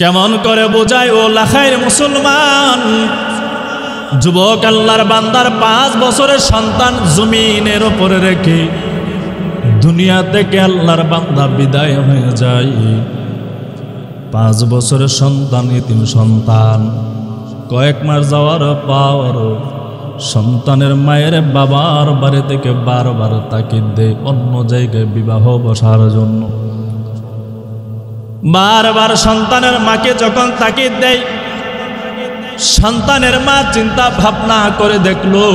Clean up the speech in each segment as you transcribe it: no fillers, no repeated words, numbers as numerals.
কেমন করে বোঝায় ও লাখাইর মুসলমান যুবক আল্লাহর বান্দার 5 বছরের সন্তান জমিনের উপরে রেখে দুনিয়া থেকে আল্লাহর বান্দা বিদায় হয়ে যায়। 5 বছরের সন্তান, এতিম সন্তান, কয়েক মাস যাওয়ার পর সন্তানের মায়ের বাবার বাড়ি থেকে বারবার তাকিদ দেয় অন্য জায়গায় বিবাহ বসার জন্য। বারবার সন্তানের মাকে যখন তাকিদ দেয়, সন্তানের মা চিন্তা ভাবনা করে দেখলো,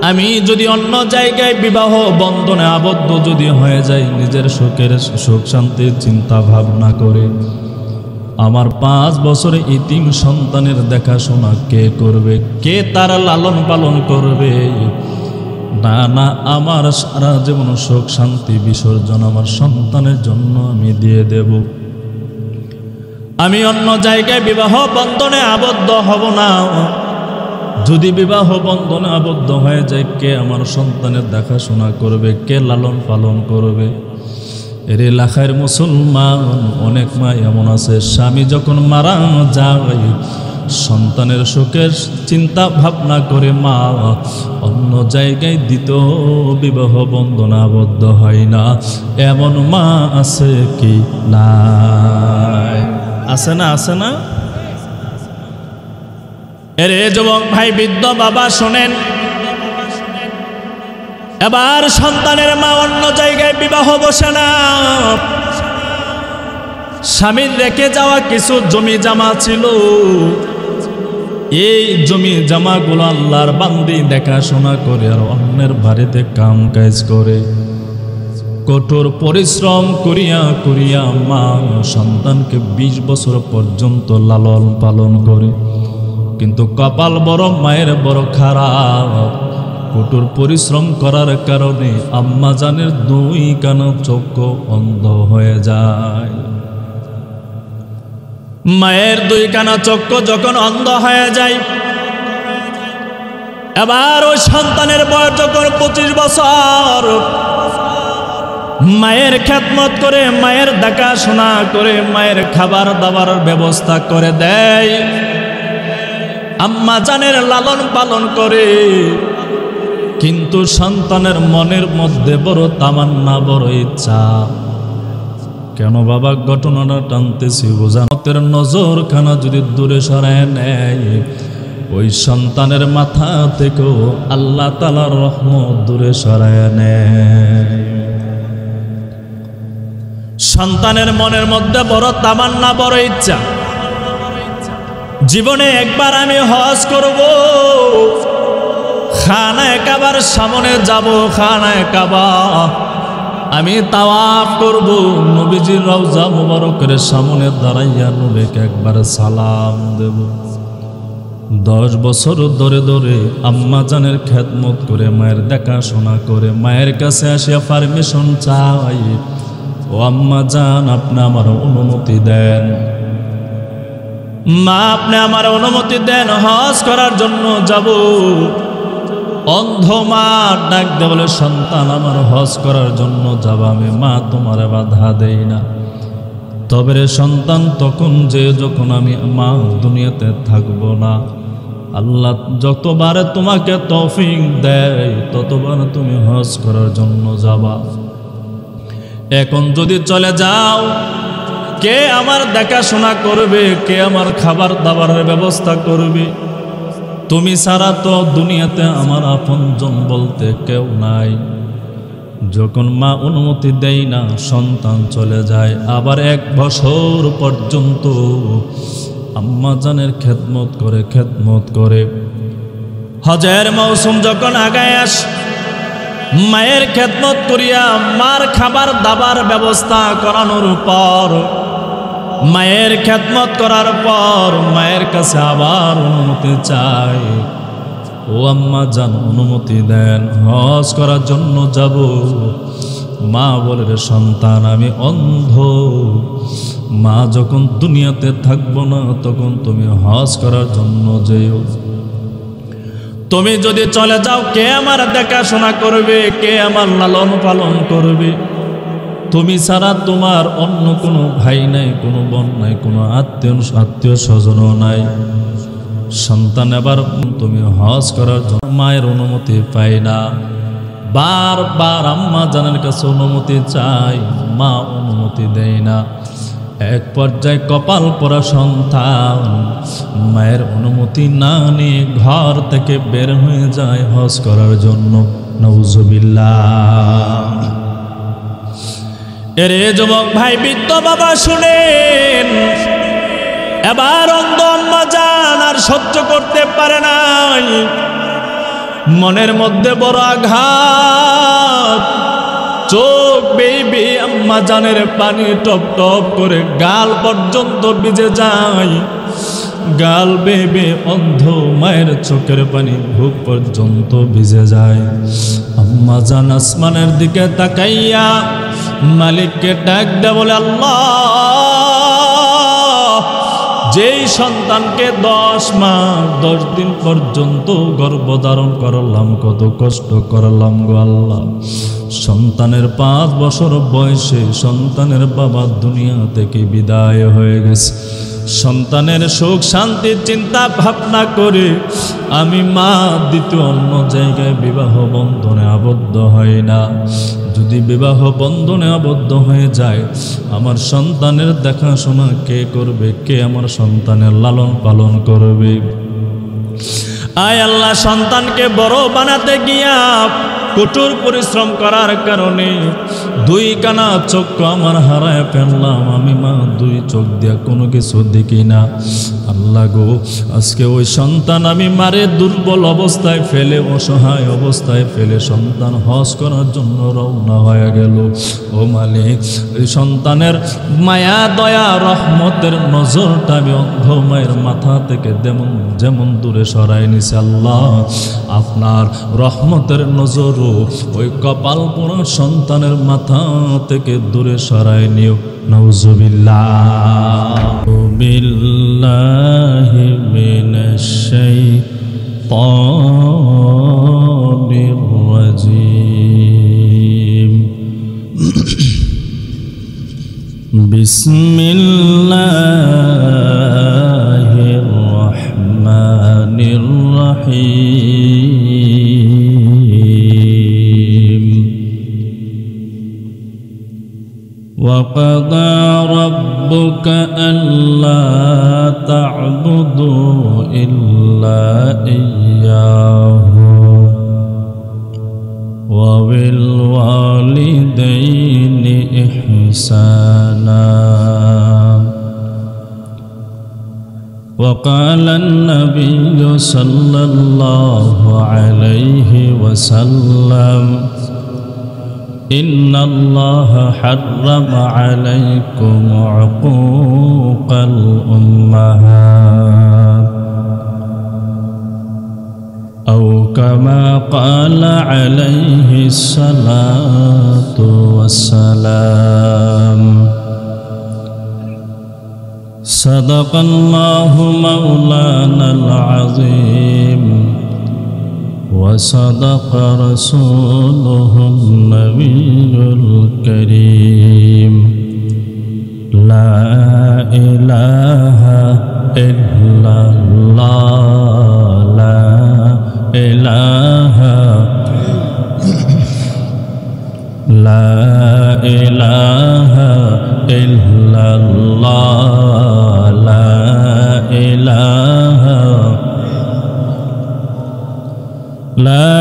আমি যদি অন্য জায়গায় বিবাহ বন্ধনে আবদ্ধ যদি হয়ে যাই, নিজের সুখের সুখ শান্তির চিন্তা ভাবনা করে আমার 5 বছরে ইতিম সন্তানের দেখাশোনা কে করবে, কে তার লালন পালন করবে? না না, আমার সারা জীবন সুখ শান্তি বিসর্জন আমার সন্তানের জন্য আমি দিয়ে দেব। আমি অন্য জায়গায় বিবাহ বন্ধনে আবদ্ধ হব না। যদি বিবাহ বন্ধনে আবদ্ধ হয়ে যায়, কে আমার সন্তানের দেখাশোনা করবে, কে লালন পালন করবে? এর এলাকার মুসলমান অনেক মা এমন আছে, স্বামী যখন মারা যায় সন্তানের সুখের চিন্তা ভাবনা করে মা অন্য জায়গায় দ্বিতীয় বিবাহ বন্ধনে আবদ্ধ হয় না। এমন মা আছে কি নাই? আছে না? আছে না? এরে যুবক ভাই, বৃদ্ধ বাবা শোনেন, এবার সন্তানের মা অন্য জায়গায় বিবাহ বসে না। স্বামীর রেখে যাওয়া কিছু জমি জামা ছিল, এই জমি জামাগুলো আল্লাহর বান্দি দেখাশোনা করে আর অন্যের বাড়িতে কাম কাজ করে, কঠোর পরিশ্রম করিয়া করিয়া মা সন্তানকে 20 বছর পর্যন্ত লালন পালন করে। কিন্তু কপাল বড় মায়ের বড় খারাপ, কঠোর পরিশ্রম করার কারণে আম্মা জানের 2 কানা চক্ষু অন্ধ হয়ে যায়। মায়ের 2 কানা চক্ষু যখন অন্ধ হয়ে যায়, এবার ওই সন্তানের বয়স যখন 25 বছর, মায়ের খেদমত করে, মায়ের দেখাশোনা করে, মায়ের খাবার দাবার ব্যবস্থা করে দেয়, আম্মা জানের লালন পালন করে। কিন্তু সন্তানের মনের মধ্যে বড় তামান্না, বড় ইচ্ছা। কেন বাবা ঘটনাটা টানতেছি বোঝানোর নজরখানা যদি দূরে সরায় নেয়, ওই সন্তানের মাথা থেকেও আল্লাহ তাআলার রহমত দূরে সরায় নেয়। সন্তানের মনের মধ্যে বড় তামান্না, বড় ইচ্ছা, জীবনে একবার আমি হজ করব, খানায়ে কাবার সামনে যাব, খানায়ে কাবা আমি তাওয়াফ করব, নবীজির রওজা মুবারকের সামনে দাঁড়াইয়া নবীকে একবার সালাম দেব। 10 বছর ধরে ধরে আম্মা জানের খেদমত করে, মায়ের দেখাশোনা করে, মায়ের কাছে আসিয়া পারমিশন চাই, ও আম্মা জান আপনি আমার অনুমতি দেন, মা আপনি আমার অনুমতি দেন, হজ করার জন্য যাব। অন্ধ মা ডাক দে বলে, সন্তান আমার হজ করার জন্য যাব আমি, মা তোমার বাধা দেই না। তবে রে সন্তান, তখন যে যখন আমি মা দুনিয়াতে থাকবো না, আল্লাহ যতবার তোমাকে তৌফিক দেয় ততবার তুমি হজ করার জন্য যাবা। এখন যদি চলে যাও, কে আমার দেখাশোনা করবে, কে আমার খাবার দাবারের ব্যবস্থা করবে? তুমি ছাড়া তো দুনিয়াতে আমার আপনজন বলতে কেউ নাই। যখন মা অনুমতি দেয় না, সন্তান চলে যায়, আবার 1 বছর পর্যন্ত আম্মা জানের খেদমত করে, খেদমত করে। হজের মৌসুম যখন আগায় আসে, মায়ের খেদমত করিয়া মার খাবার দাবার ব্যবস্থা করানোর পর, মায়ের খেদমত করার পর মায়ের কাছে আবার অনুমতি চাই, ও আম্মা জান অনুমতি দেন, হজ করার জন্য যাব। মা বলে, রে সন্তান আমি অন্ধ, মা যখন দুনিয়াতে থাকবো না তখন তুমি হজ করার জন্য যেও। তুমি যদি চলে যাও, কে আমার দেখাশোনা করবে, কে আমার লালন পালন করবে? তুমি ছাড়া তোমার অন্য কোনো ভাই নাই, কোনো বোন নাই, কোনো আত্মীয় স্বজনও নাই। সন্তান এবার তুমি হজ করার জন্য মায়ের অনুমতি পাই না, বারবার আম্মা জানের কাছে অনুমতি চাই, মা অনুমতি দেয় না। এক পর্যায়ে কপাল পরা সন্তান মায়ের অনুমতি না নিয়ে ঘর থেকে বের হয়ে যায় হজ করার জন্য। নাউজুবিল্লাহ। এরে যুবক ভাই, বৃদ্ধ বাবা শুনেন, এবার অন্ধ আম্মা জান আর সহ্য করতে পারে নাই, মনের মধ্যে বড় আঘাত, চোখ বেয়ে আম্মা জানের পানি টপ টপ করে গাল পর্যন্ত ভিজে যায়। গাল বেয়ে অন্ধ মায়ের চোখের পানি বুক পর্যন্ত ভিজে যায়। আম্মা জান আসমানের দিকে তাকাইয়া মালিককে ডাক দেয়া বলে, আল্লাহ, যেই সন্তানকে 10 মাস 10 দিন পর্যন্ত গর্ভধারণ করলাম, কত কষ্ট করলাম গো আল্লাহ। সন্তানের 5 বছর বয়সে সন্তানের বাবা দুনিয়া থেকে বিদায় হয়ে গেছে। সন্তানের সুখ শান্তির চিন্তা ভাবনা করে আমি মা দ্বিতীয় অন্য জায়গায় বিবাহ বন্ধনে আবদ্ধ হয় না। যদি বিবাহ বন্ধনে আবদ্ধ হয়ে যায়, আমার সন্তানের দেখাশোনা কে করবে? কে আমার সন্তানের লালন পালন করবে? আয় আল্লাহ, সন্তানকে বড় বানাতে গিয়া কঠোর পরিশ্রম করার কারণে 2 কানা চক্ষু আমার হারায় ফেললাম। আমি মা 2 চোখ দিয়া কোনো কিছু দেখি না। আল্লাহ গো, আজকে ওই সন্তান আমি মারে দুর্বল অবস্থায় ফেলে, অসহায় অবস্থায় ফেলে সন্তান হজ করার জন্য রওনা হয়ে গেল। ও মালিক, ওই সন্তানের মায়া দয়া রহমতের নজরটা আমি অন্ধ মায়ের মাথা থেকে যেমন দূরে সরাই নিছে। আল্লাহ, আপনার রহমতের নজর ওই কপাল পোড়া সন্তানের মাথা থেকে দূরে সরাই নিও। নাউজুবিল্লাহ। বিল্লাহি মিনাশ শাইতানির রাজিম। বিসমিল্লাহির রহমানির রহিম। وقضى ربك ألا تعبدوا إلا إياه وبالوالدين إحسانا. وقال النبي صلى الله عليه وسلم إن الله حرم عليكم عقوق الأمهات أو كما قال عليه الصلاة والسلام. صدق الله مولانا العظيم وصدق رسوله النبي الكريم. لا إله إلا الله، لا إله لا إله إلا الله، لا إله لا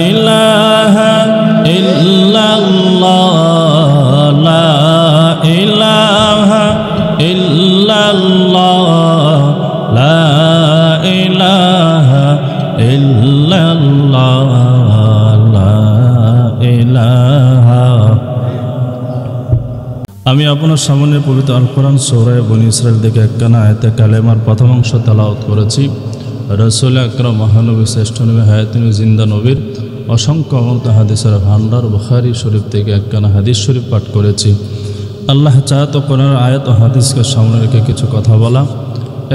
إله إلا الله، لا إله إلا الله، لا إله إلا الله، لا إله। আমি আপনার সামনে পবিত্র আল কোরআন সূরা বনী ইসরাইল থেকে একখানা আয়াতে কালেমার প্রথম অংশ তেলাওয়াত করেছি। রসুল আকরাম মহানবী শ্রেষ্ঠ নবী হায়াতুন জিন্দা নবীর অসংখ্য অমন্ত হাদিসের ভান্ডার বুখারী শরীফ থেকে একখানা হাদিস শরীফ পাঠ করেছি। আল্লাহ চায় তো কোরআনের আয়াত ও হাদিসকে সামনে রেখে কিছু কথা বলা।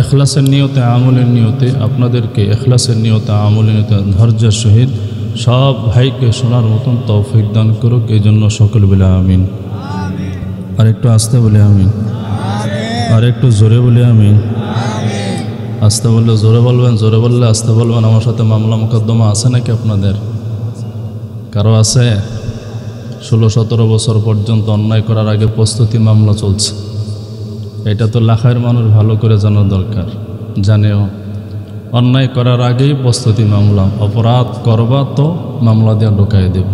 এখলাসের নিয়তে, আমলের নিয়তে আপনাদেরকে এখলাসের নিয়তে, আমলের নিয়তে ধৈর্যের সহিত সব ভাইকে শোনার মতন তৌফিক দান করুক, এই জন্য সকল বলে আমিন। আর একটু আস্তে বলি আমিন, আর একটু জোরে বলি আমিন। আস্তে বললে জোরে বলবেন, জোরে বললে আস্তে বলবেন। আমার সাথে মামলা মোকদ্দমা আছে নাকি আপনাদের? কারো আছে? 16-17 বছর পর্যন্ত অন্যায় করার আগে প্রস্তুতি মামলা চলছে। এটা তো লাখের মানুষ ভালো করে জানার দরকার, জানেও। অন্যায় করার আগেই প্রস্তুতি মামলা, অপরাধ করবা তো মামলা দিয়ে ঢুকাই দেব।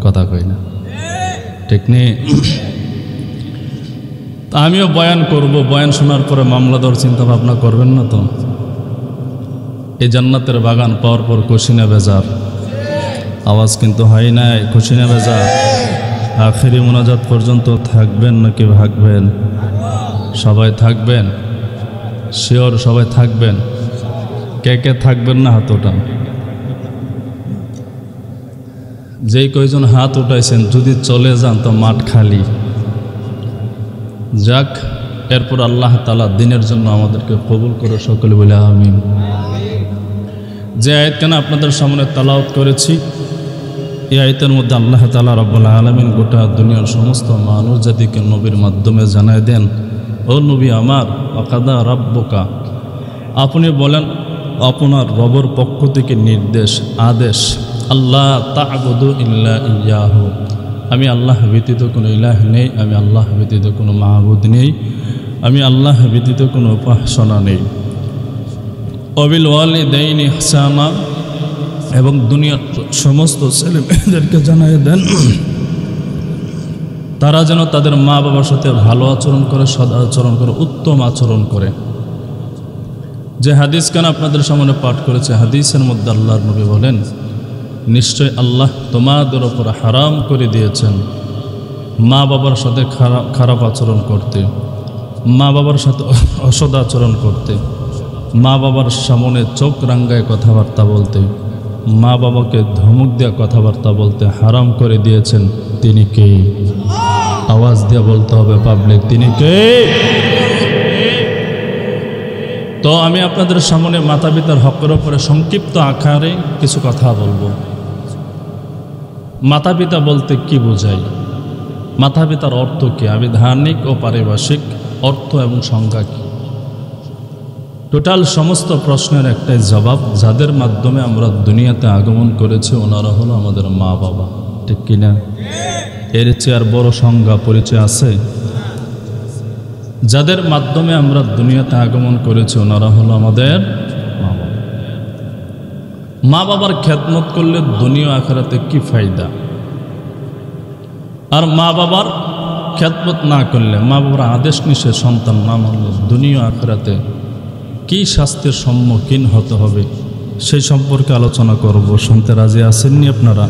কথা কই না, ঠিক নেই? আমিও বয়ান করব, বয়ান শোনার পরে মামলা দেওয়ার চিন্তা ভাবনা করবেন না তো? এই জান্নাতের বাগান পাওয়ার পর খুশি না বেজার? আওয়াজ কিন্তু হয় নাই, খুশি না বেজার? আখেরি মোনাজাত পর্যন্ত থাকবেন নাকি ভাগবেন? সবাই থাকবেন? শিওর সবাই থাকবেন? কে কে থাকবেন না হাত ওঠান। যেই কয়জন হাত উঠাইছেন যদি চলে যান তো মাঠ খালি। যাক, এরপর আল্লাহ তাআলা দিনের জন্য আমাদেরকে কবুল করে সকলে বলে আমিন। যে আয়াতখানা আপনাদের সামনে তেলাওয়াত করেছি, এই আয়াতের মধ্যে আল্লাহ তাআলা রব্বুল আলামিন গোটা দুনিয়ার সমস্ত মানুষ জাতিকে নবীর মাধ্যমে জানায় দেন, ও নবী আমার, ওয়াকাদা রাব্বুকা, আপনি বলেন আপনার রবের পক্ষ থেকে নির্দেশ, আদেশ, আল্লাহ তা'বুদু ইল্লা ইয়াহু, আমি আল্লাহ ব্যতীত কোনো ইলাহ নেই, আমি আল্লাহ ব্যতীত কোনো মাহবুদ নেই, আমি আল্লাহ ব্যতীত কোনো উপাসনা নেই। ওয়াবিল ওয়ালিদাইনি ইহসানা, এবং দুনিয়ার সমস্ত ছেলে মেয়েদেরকে জানিয়ে দেন তারা যেন তাদের মা বাবার সাথে ভালো আচরণ করে, সদ আচরণ করে, উত্তম আচরণ করে। যে হাদিস কেন আপনাদের সামনে পাঠ করেছে, হাদিসের মধ্যে আল্লাহর নবী বলেন, নিশ্চয় আল্লাহ তোমাদের ওপর হারাম করে দিয়েছেন মা বাবার সাথে খারাপ আচরণ করতে, মা বাবার সাথে অসদ আচরণ করতে, মা বাবার সামনে চোখ রাঙ্গায় কথাবার্তা বলতে, মা বাবাকে ধমক দেওয়া কথাবার্তা বলতে হারাম করে দিয়েছেন। তিনি কে? আওয়াজ দিয়ে বলতে হবে পাবলিক, তিনি কে? তো আমি আপনাদের সামনে মাতা পিতার হকের উপরে সংক্ষিপ্ত আকারে কিছু কথা বলবো। মাতা পিতা বলতে কি বোঝায়, মাতা পিতার অর্থ কি, আবিধানিক ও পারিভাষিক অর্থ এবং সংজ্ঞা কি, টোটাল সমস্ত প্রশ্নের একটাই জবাব, যাদের মাধ্যমে আমরা দুনিয়াতে আগমন করেছি ওনারা হলো আমাদের মা বাবা, ঠিক কিনা? এর চেয়ে আর বড় সংজ্ঞা পরিচয় আছে? যাদের মাধ্যমে আমরা দুনিয়াতে আগমন করেছি ওনারা হলো আমাদের মা বাবা। মা বাবার খেদমত করলে দুনিয়া আখিরাতে কি ফায়দা, আর মা বাবার খেদমত না করলে, মা বাবার আদেশ নিষেধ সন্তান না মানলে দুনিয়া আখিরাতে কি শাস্তির সম্মুখীন হতে হবে, সেই সম্পর্কে আলোচনা করব। শুনতে রাজি আছেননি আপনারা?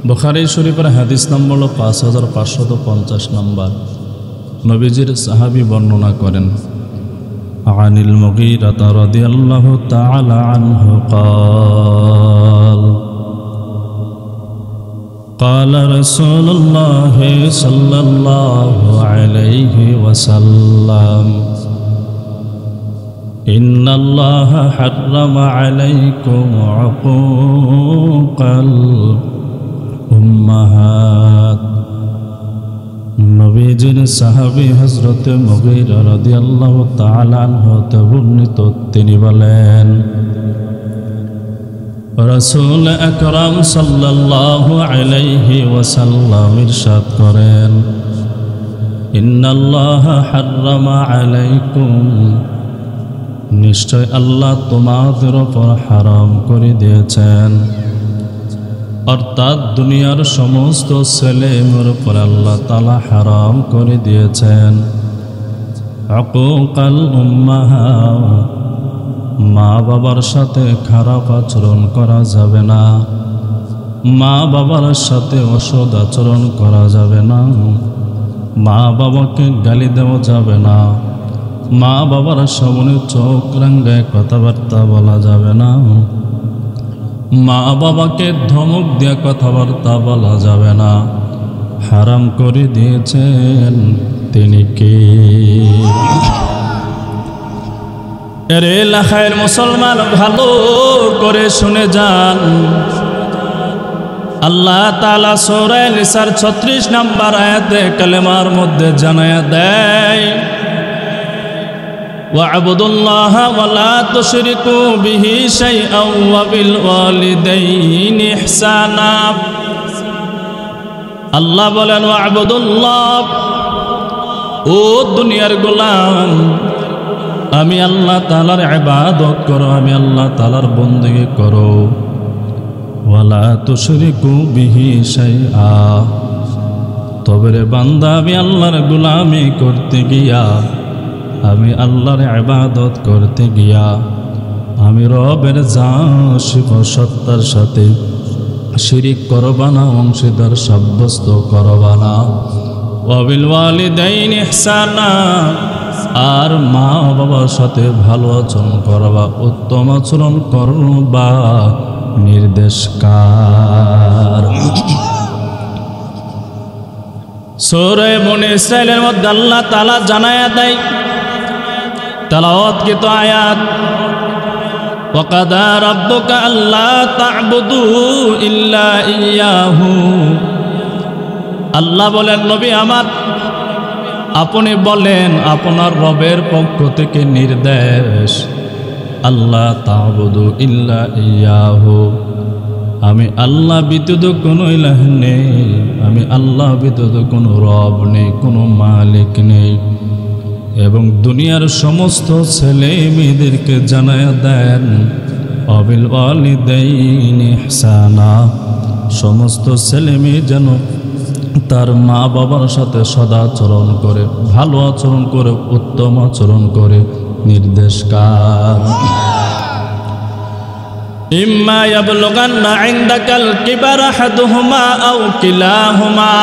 বুখারী শরীফের হাদিস নম্বর হলো 5550 নম্বর। নবীজির সাহাবী বর্ণনা করেন, আনিল মুগীরা রাদিয়াল্লাহু তাআলা আনহু قال قال رسول الله صلى الله عليه وسلم إن الله حرم عليكم عقوق الأمهات। নবীজির সাহাবী হযরত মুগীরা রাদিয়াল্লাহু তাআলা আনহু হতে বর্ণিত, তিনি বলেন, রাসূল আকরাম সাল্লাল্লাহু আলাইহি ওয়াসাল্লাম ইরশাদ করেন, ইন্নাল্লাহা হাররামা আলাইকুম, নিশ্চয় আল্লাহ তোমাদের উপর হারাম করে দিয়েছেন, অর্থাৎ দুনিয়ার সমস্ত ছেলে মেয়ের উপর আল্লাহ তাআলা হারাম করে দিয়েছেন উকুকাল উম্মাহাত, মা বাবার সাথে খারাপ আচরণ করা যাবে না, মা বাবার সাথে অসৎ আচরণ করা যাবে না, মা বাবাকে গালি দেওয়া যাবে না, মা বাবার সামনে চোখ রাঙ্গায় কথাবার্তা বলা যাবে না, মা বাবাকে ধমক দিয়ে কথাবার্তা বলা যাবে না। হারাম করে দিয়েছেন তিনি কে? এরে এলাকার মুসলমান ভালো করে শুনে যান, আল্লাহ তাআলা সূরা নিসার 36 নম্বর আয়াতে কালেমার মধ্যে জানায়া দেয়, ওয়া'বুদুল্লাহা ওয়া লা তুশরিকু বিহি শাইআন ওয়া বিল ওয়ালিদাইনি ইহসানা। আল্লাহ বলেন, ওয়া'বুদুল্লাহ, ও দুনিয়ার গোলাম, আমি আল্লাহ তাআলার ইবাদত করো, আমি আল্লাহ তাআলার বندگی করো। ওয়ালা তুশরিকু বিহি শাইআ, তবে রে বান্দা, আমি আল্লাহর গোলামি করতে গিয়া, আমি আল্লাহর ইবাদত করতে গিয়া, আমি রবের সত্তার সাথে শিরিক করবা না, অংশীদার সাব্যস্ত করবা না। ওয়াবিল ওয়ালিদাইনি ইহসানা, আর মা বাবার সাথে ভালো আচরণ করবা, উত্তম আচরণ করবা নির্দেশকার। সূরা বনী ইসরাঈলের মধ্যে আল্লাহ তাআলা জানায়া দেয়, তেলাওয়াতকৃত আয়াত, ওয়াকাদা রাব্বুকা আল্লা তা'বুদু ইল্লা ইয়্যাহু। আল্লাহ বলেন, নবী আমার, আপনি বলেন আপনার রবের পক্ষ থেকে নির্দেশ, আল্লাহ তা'বুদু ইল্লা ইয়্যাহু, আমি আল্লাহ ব্যতীত কোনো ইলাহ নেই, আমি আল্লাহ ব্যতীত কোনো রব নেই, কোনো মালিক নেই। এবং দুনিয়ার সমস্ত ছেলে মেয়েদেরকে জানায়া দেন, ওয়াবিল ওয়ালিদাইনি ইহসানা, সমস্ত ছেলে মেয়ে যেন তার মা বাবার সাথে সদাচরণ করে, ভালো আচরণ করে, উত্তম আচরণ করে নির্দেশকার। ইম্মা ইয়াবলুগান্না ইনদাকাল কিবারা আহাদুহুমা আও কিলাহুমা,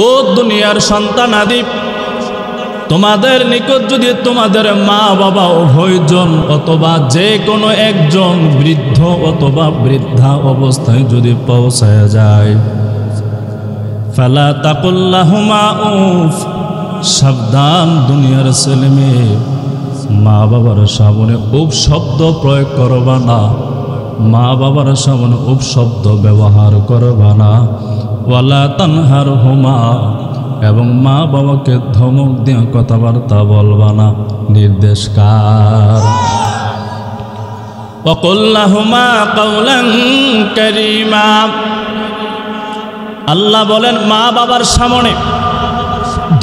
ও দুনিয়ার সন্তানাদি, তোমাদের নিকট যদি তোমাদের মা বাবা উভয়জন অথবা যে কোনো একজন বৃদ্ধ অথবা বৃদ্ধা অবস্থায় যদি পৌঁছায় যায়, ফালা তাকুল লাহুমা উফ, সাবধান, দুনিয়ার ছেলে মেয়ে মা বাবার সামনে উফ শব্দ প্রয়োগ করবা না, মা বাবার সামনে উফ শব্দ ব্যবহার করবা না। ওয়ালা তানহারহুমা, এবং মা বাবাকে ধমক দিয়ে কথাবার্তা বলবা না নির্দেশকার। ওয়াকুল লাহুমা কাওলান কারীমা, আল্লাহ বলেন, মা বাবার সামনে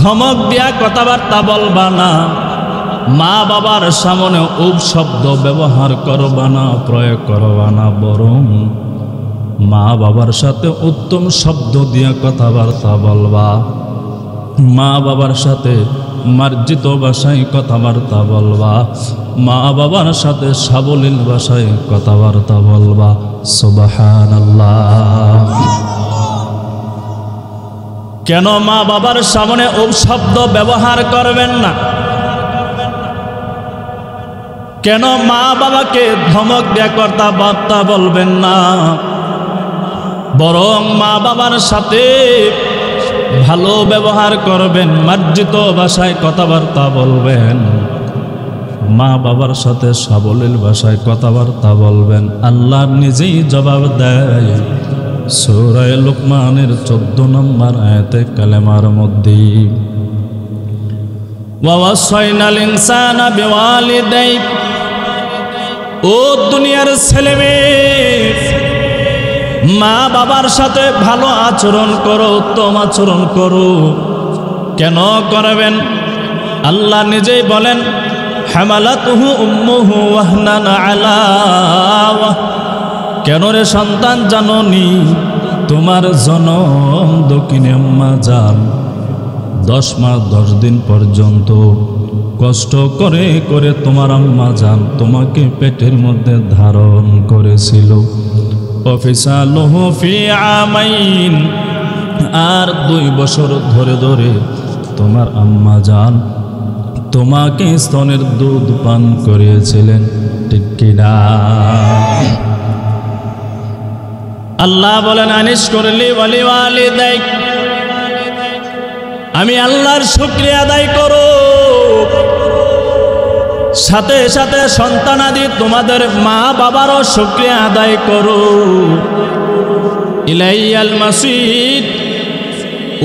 ধমক দিয়া কথাবার্তা বলবা না, মা বাবার সামনে উপশব্দ ব্যবহার করবা না, প্রয়োগ করবা না, বরং মা বাবার সাথে উত্তম শব্দ দিয়া কথাবার্তা বলবা, মা বাবার সাথে মার্জিত ভাষায় কথাবার্তা বলবা, মা বাবার সাথে সাবলীল ভাষায় কথাবার্তা বলবা। সুবহানাল্লাহ। কেন মা বাবার সামনে উপশব্দ ব্যবহার করবেন না? কেন মা বাবাকে ধমক দিয়ে কথাবার্তা বলবেন না, বরং মা বাবার সাথে ভালো ব্যবহার করবেন, মার্জিত ভাষায় কথাবার্তা বলবেন, মা বাবার সাথে সাবলীল ভাষায় কথাবার্তা বলবেন? আল্লাহ নিজেই জবাব দেয় সূরা লুকমানের 14 নম্বর আয়াতে কালেমার মধ্যে, ওয়াসাইনাল ইনসানা বিওয়ালিদাইহি, ও দুনিয়ার ছেলেমেয়ে, মা বাবার সাথে ভালো আচরণ করো, উত্তম আচরণ করো। কেন করবেন? আল্লাহ নিজেই বলেন, হামালাতুহু উম্মুহু ওয়াহনান আলা ওয়াহ, কেন রে সন্তান জাননি, তোমার জনম দক্ষিণে আম্মা জান 10 মাস 10 দিন পর্যন্ত কষ্ট করে করে তোমার আম্মা জান তোমাকে পেটের মধ্যে ধারণ করেছিল। ওয়াফিসালুহু ফি আমাইন, আর 2 বছর ধরে ধরে তোমার আম্মা জান তোমাকে স্তনের দুধ পান করিয়েছিলেন, ঠিক কিনা? আল্লাহ বলেন, আনিস করলি ওয়ালি ওয়ালিদাইক, আমি আল্লাহর শুকরিয়া আদায় করো, সাথে সাথে সন্তানাদি তোমাদের মা বাবারও শুকরিয়া আদায় করো। ইলাইয়াল মাসির,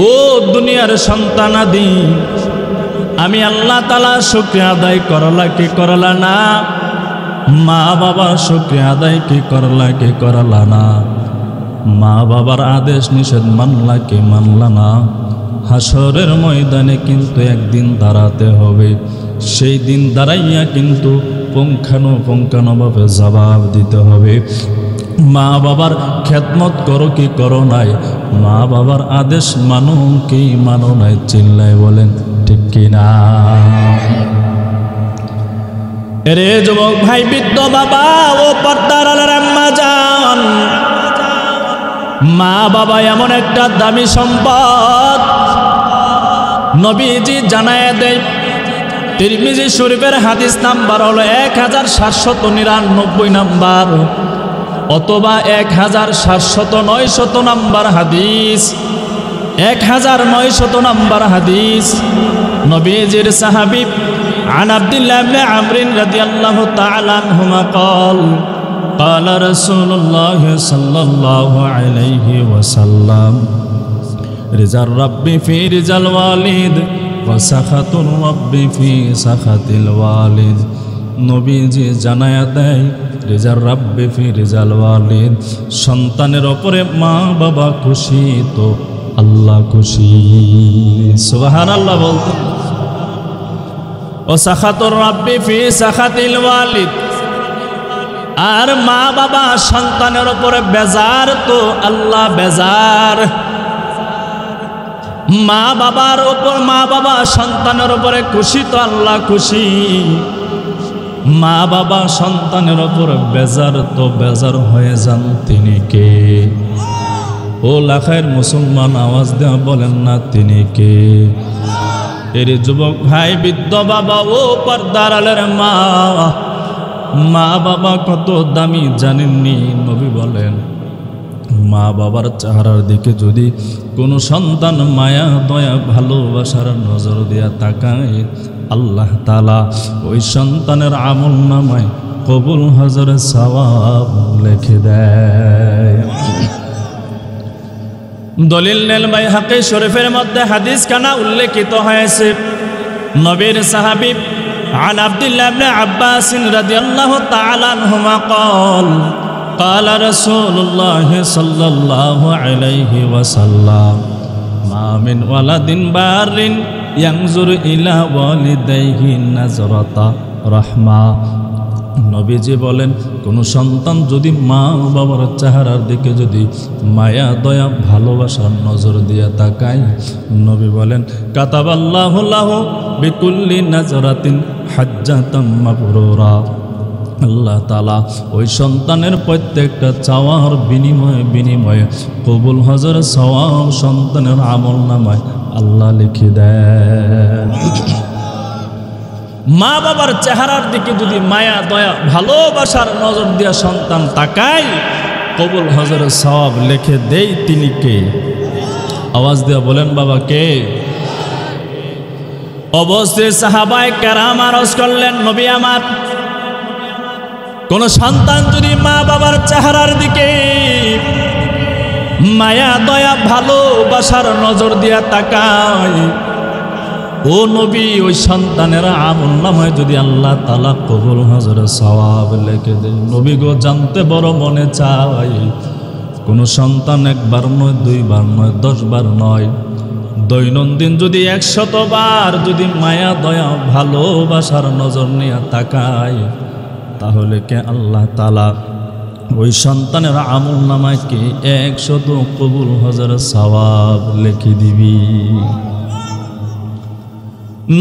ও দুনিয়ার সন্তানাদি, আমি আল্লাহ তাআলা শুকরিয়া আদায় করলা কি করলা না? মা বাবার শুকরিয়া আদায় কি করলা কি করলা না? মা বাবার আদেশ নিষেধ মানলা কি মানলা না? হাসরের ময়দানে কিন্তু একদিন দাঁড়াতে হবে। সেই দিন দাঁড়াইয়া কিন্তু পুঙ্খানুপুঙ্খানুভাবে জবাব দিতে হবে। মা বাবার খেদমত করো কি করো নাই? মা বাবার আদেশ মানো কি মানো নাই? চিল্লায় বলেন ঠিক কিনা? এরে যুবক ভাই, বৃদ্ধ বাবা ও পর্দার আলের আম্মা জান, মা বাবা এমন একটা দামি সম্পদ। নবীজি জানায় দেয়, তিরমিজি শরীফের হাদিস নাম্বার হলো 1799 নাম্বার অথবা 1709 নাম্বার হাদিস, 1900 নাম্বার হাদিস। নবীজির সাহাবী عن عبد الله بن عمرو رضي الله تعالى عنهما قال رسول الله صلى الله عليه وسلم رضا الرب في رضا الوالد وسخط الرب في سخط الوالد। নবীজি জানায়া দেয়, রিজার রাব্বি ফি রিজাল ওয়ালিদ, সন্তানের উপরে মা বাবা খুশি তো আল্লাহ খুশি। সুবহানাল্লাহ বলতে, ও সাখাতুর রাব্বি ফি সাখাতিল ওয়ালিদ, আর মা বাবা সন্তানের উপরে বেজার তো আল্লাহ বেজার। মা বাবার উপর, মা বাবা সন্তানের উপরে খুশি তো আল্লাহ খুশি। মা বাবা সন্তানের উপর বেজার তো বেজার হয়ে যান তিনি কে? ও লাখায়ের মুসলমান আওয়াজ দেওয়া বলেন না তিনি কে? এর যুবক ভাই, বৃদ্ধ বাবা ও পর্দার আলের মা, মা বাবা কত দামি জানেননি? নবী বলেন, মা বাবার চেহারার দিকে যদি কোনো সন্তান মায়া দয়া ভালোবাসার নজর দিয়া তাকায়, আল্লাহ তাআলা ওই সন্তানের আমল নামায় কবুল হজরের সওয়াব লিখে দেয়। দলিল নেল বাইহাকি শরীফের মধ্যে হাদিস কানা উল্লেখিত হয়েছে। নবীর সাহাবী عن عبد الله بن عباس رضي الله تعالى عنهما قال رسول الله صلى الله عليه وسلم ما من ولد بار ينظر إلى والديه نظرة رحمة। নবীজি বলেন, কোন সন্তান যদি মা বাবার চেহারার দিকে যদি মায়া দয়া ভালোবাসার নজর দিয়া তাকায়, নবী বলেন, কাতাবাল্লাহু লাহু বিকুল্লি নাজরাতিন হাজ্জাতাম মাবরুরা। আল্লাহ তাআলা ওই সন্তানের প্রত্যেকটা চাওয়ার বিনিময়ে কবুল হজর সওয়াব সন্তানের আমল নামায় আল্লাহ লিখে দেন। মা বাবার চেহারার দিকে যদি মায়া দয়া ভালোবাসার নজর দিয়া সন্তান তাকায়, কবুল হজরের সওয়াব লিখে দেই তিনি কে? আওয়াজ দিয়া বলেন বাবা কে? অবশ্যই সাহাবায়ে কেরাম আরজ করলেন, নবী আমার, কোন সন্তান যদি মা বাবার চেহারার দিকে মায়া দয়া ভালোবাসার নজর দিয়া তাকায়, ও নবী, ওই সন্তানের আমল নামায় যদি আল্লাহ তাআলা কবুল হজরের সওয়াব লিখে দেন। নবী গো, জানতে বড় মনে চাই, কোন সন্তান একবার নয়, দুইবার নয়, 10 বার নয়, দৈনন্দিন যদি 100 বার যদি মায়া দয়া ভালোবাসার নজর নিয়ে তাকায়, তাহলে কে আল্লাহ তাআলা ওই সন্তানের আমল নামায় কি 100 কবুল হজরের সওয়াব লিখে দিবি।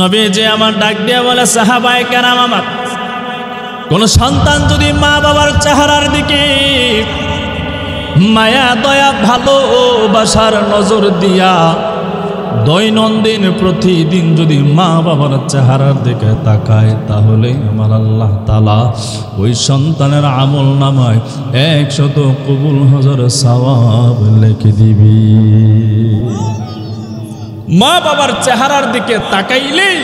নবী যে আমার ডাক দিয়া বলে, সাহাবায়ে কেরাম আমার, কোন সন্তান যদি মা বাবার চেহারার দিকে মায়া দয়া ভালোবাসার নজর দিয়া দৈনন্দিন প্রতিদিন যদি মা বাবার চেহারার দিকে তাকায়, তাহলে আমার আল্লাহ তাআলা ওই সন্তানের আমল নামায় 100 কবুল হজরের সওয়াব লিখে দিবি। মা বাবার চেহারার দিকে তাকাইলেই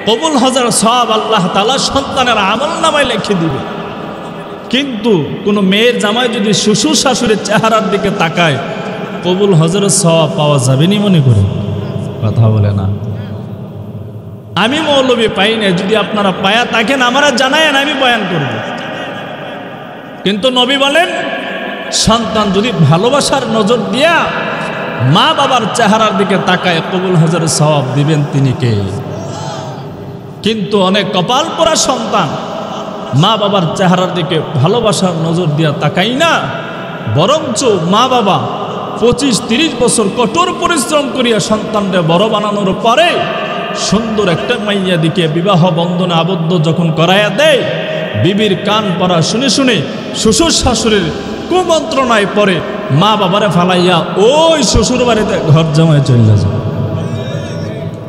কবুল হজরের সওয়াব আল্লাহ তাআলা সন্তানের আমল নামায় লিখে দিবে। কিন্তু কোনো মেয়ের জামাই যদি শ্বশুর শাশুড়ির চেহারার দিকে তাকায়, কবুল হজরের সওয়াব পাওয়া যাবে নি মনে করে? কথা বলে না। আমি মৌলবী পাই না, যদি আপনারা পায়া থাকেন আমারা জানায়েন, আমি বয়ান করব। কিন্তু নবী বলেন, সন্তান যদি ভালোবাসার নজর দিয়া মা বাবার চেহারার দিকে তাকায়, কবুল হজরের সওয়াব দিবেন তিনি কে? কিন্তু অনেক কপাল পোড়া সন্তান মা বাবার চেহারার দিকে ভালোবাসার নজর দিয়া তাকাই না, বরঞ্চ মা বাবা 25-30 বছর কঠোর পরিশ্রম করিয়া সন্তানকে বড় বানানোর পরে সুন্দর একটা মাইয়া দিকে বিবাহ বন্ধনে আবদ্ধ যখন করাইয়া দেয়, বিবির কান পড়া শুনে শুনে শ্বশুর শাশুড়ির কুমন্ত্রণায় পরে মা বাবারে ফালাইয়া ওই শ্বশুর বাড়িতে ঘর জামাই চলে যায়।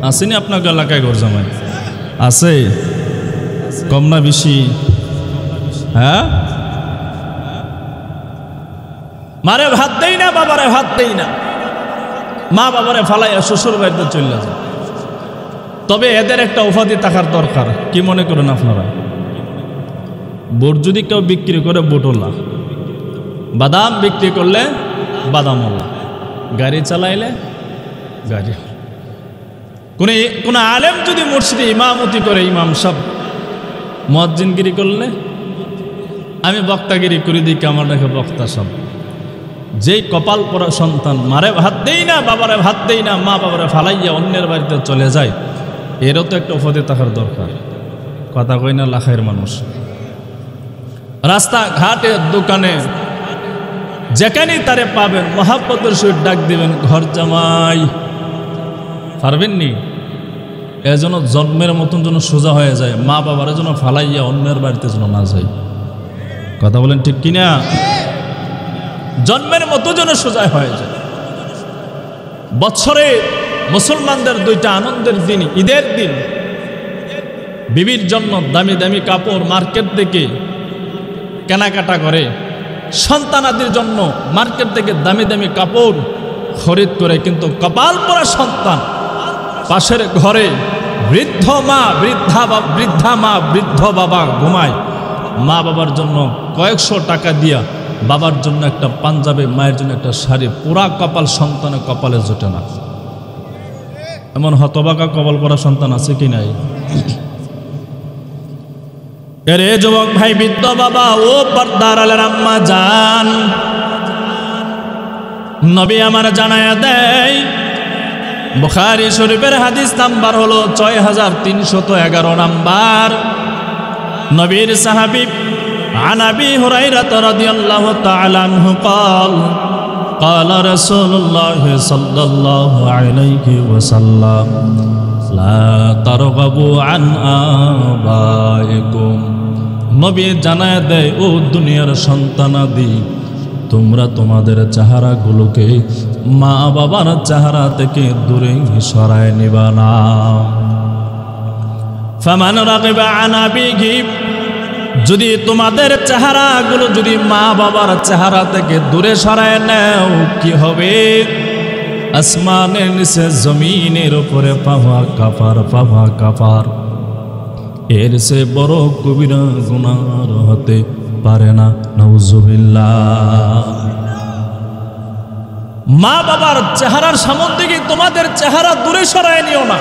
আসেনি আপনার এলাকায় ঘর জামাই? আছে? কম না বেশি? হ্যাঁ, মারে ভাত দেই না, বাবারে ভাত দেই না, মা বাবারে ফালাইয়া শ্বশুর বাড়িতে চলে যায়। তবে এদের একটা উপাধি থাকার দরকার। কি মনে করেন আপনারা? বোট যদি কেউ বিক্রি করে বোটওয়ালা, বাদাম বিক্রি করলে বাদামওয়ালা, গাড়ি চালাইলে গাড়ি, কোন আলেম যদি মসজিদে ইমামতি করে ইমাম সাহেব, মুয়াজ্জিনগিরি করলে আমি বক্তাগিরি করে দিই, আমার দেখে বক্তা সব। যেই কপাল পরা সন্তান মারে ভাত দেই না, বাবারে ভাত দেই না, মা বাবারে ফালাইয়া অন্যের বাড়িতে চলে যায়, এরও তো একটা উপাধি থাকার দরকার। কথা কই না লাখের মানুষ? রাস্তা ঘাটে দোকানে যেখানেই তারে পাবেন মহাব্বতের সহিত ডাক দিবেন, ঘর জামাই। পারবেননি? এজন্য জন্মের মতন যেন সোজা হয়ে যায়, মা বাবার যেন ফালাইয়া অন্যের বাড়িতে যেন না যায়। কথা বলেন ঠিক কিনা? জন্মের মতো যেন সোজা হয়ে যায়। বছরে মুসলমানদের দুইটা আনন্দের দিন, ঈদের দিন, বিবির জন্য দামি দামি কাপড় মার্কেট থেকে কেনাকাটা করে, সন্তানাদের জন্য মার্কেট থেকে দামি দামি কাপড় খরিদ করে, কিন্তু কপাল পরা সন্তান পাশের ঘরে বৃদ্ধ মা, বৃদ্ধা মা, বৃদ্ধ বাবা ঘুমায়, মা বাবার জন্য কয়েকশো টাকা দিয়া বাবার জন্য একটা পাঞ্জাবি, মায়ের জন্য একটা শাড়ি, পুরা কপাল সন্তানের কপালে জোটে না। এমন হতবাকা কপাল পরা সন্তান আছে কি নাই? এরে যুবক ভাই, বৃদ্ধ বাবা ও পর্দার আলের আম্মা জান, নবী আমার জানায়া দেয়, বুখারী শরীফের হাদিস নাম্বার হলো 6311 নাম্বার। নবীর সাহাবী عن أبي هريرة رضي الله تعالى عنه قال قال رسول الله صلى الله عليه وسلم لا ترغبوا عن آبائكم। নবী জানায় দেয়, ও দুনিয়ার সন্তানাদি, তোমরা তোমাদের চেহারাগুলোকে মা বাবার চেহারা থেকে দূরে সরায় নিবা না। ফামান রাগিবা আন আবিহি, যদি তোমাদের চেহারাগুলো যদি মা বাবার চেহারা থেকে দূরে সরায় নাও, কি হবে? আসমানের নিচে জমিনের উপরে পাওয়া কাফার, পাওয়া কাফার, এর সে বড় কবিরা গুনার হতে পারে না। নাউজুবিল্লাহ। মা বাবার চেহারার সামনে থেকে তোমাদের চেহারা দূরে সরায় নিও না,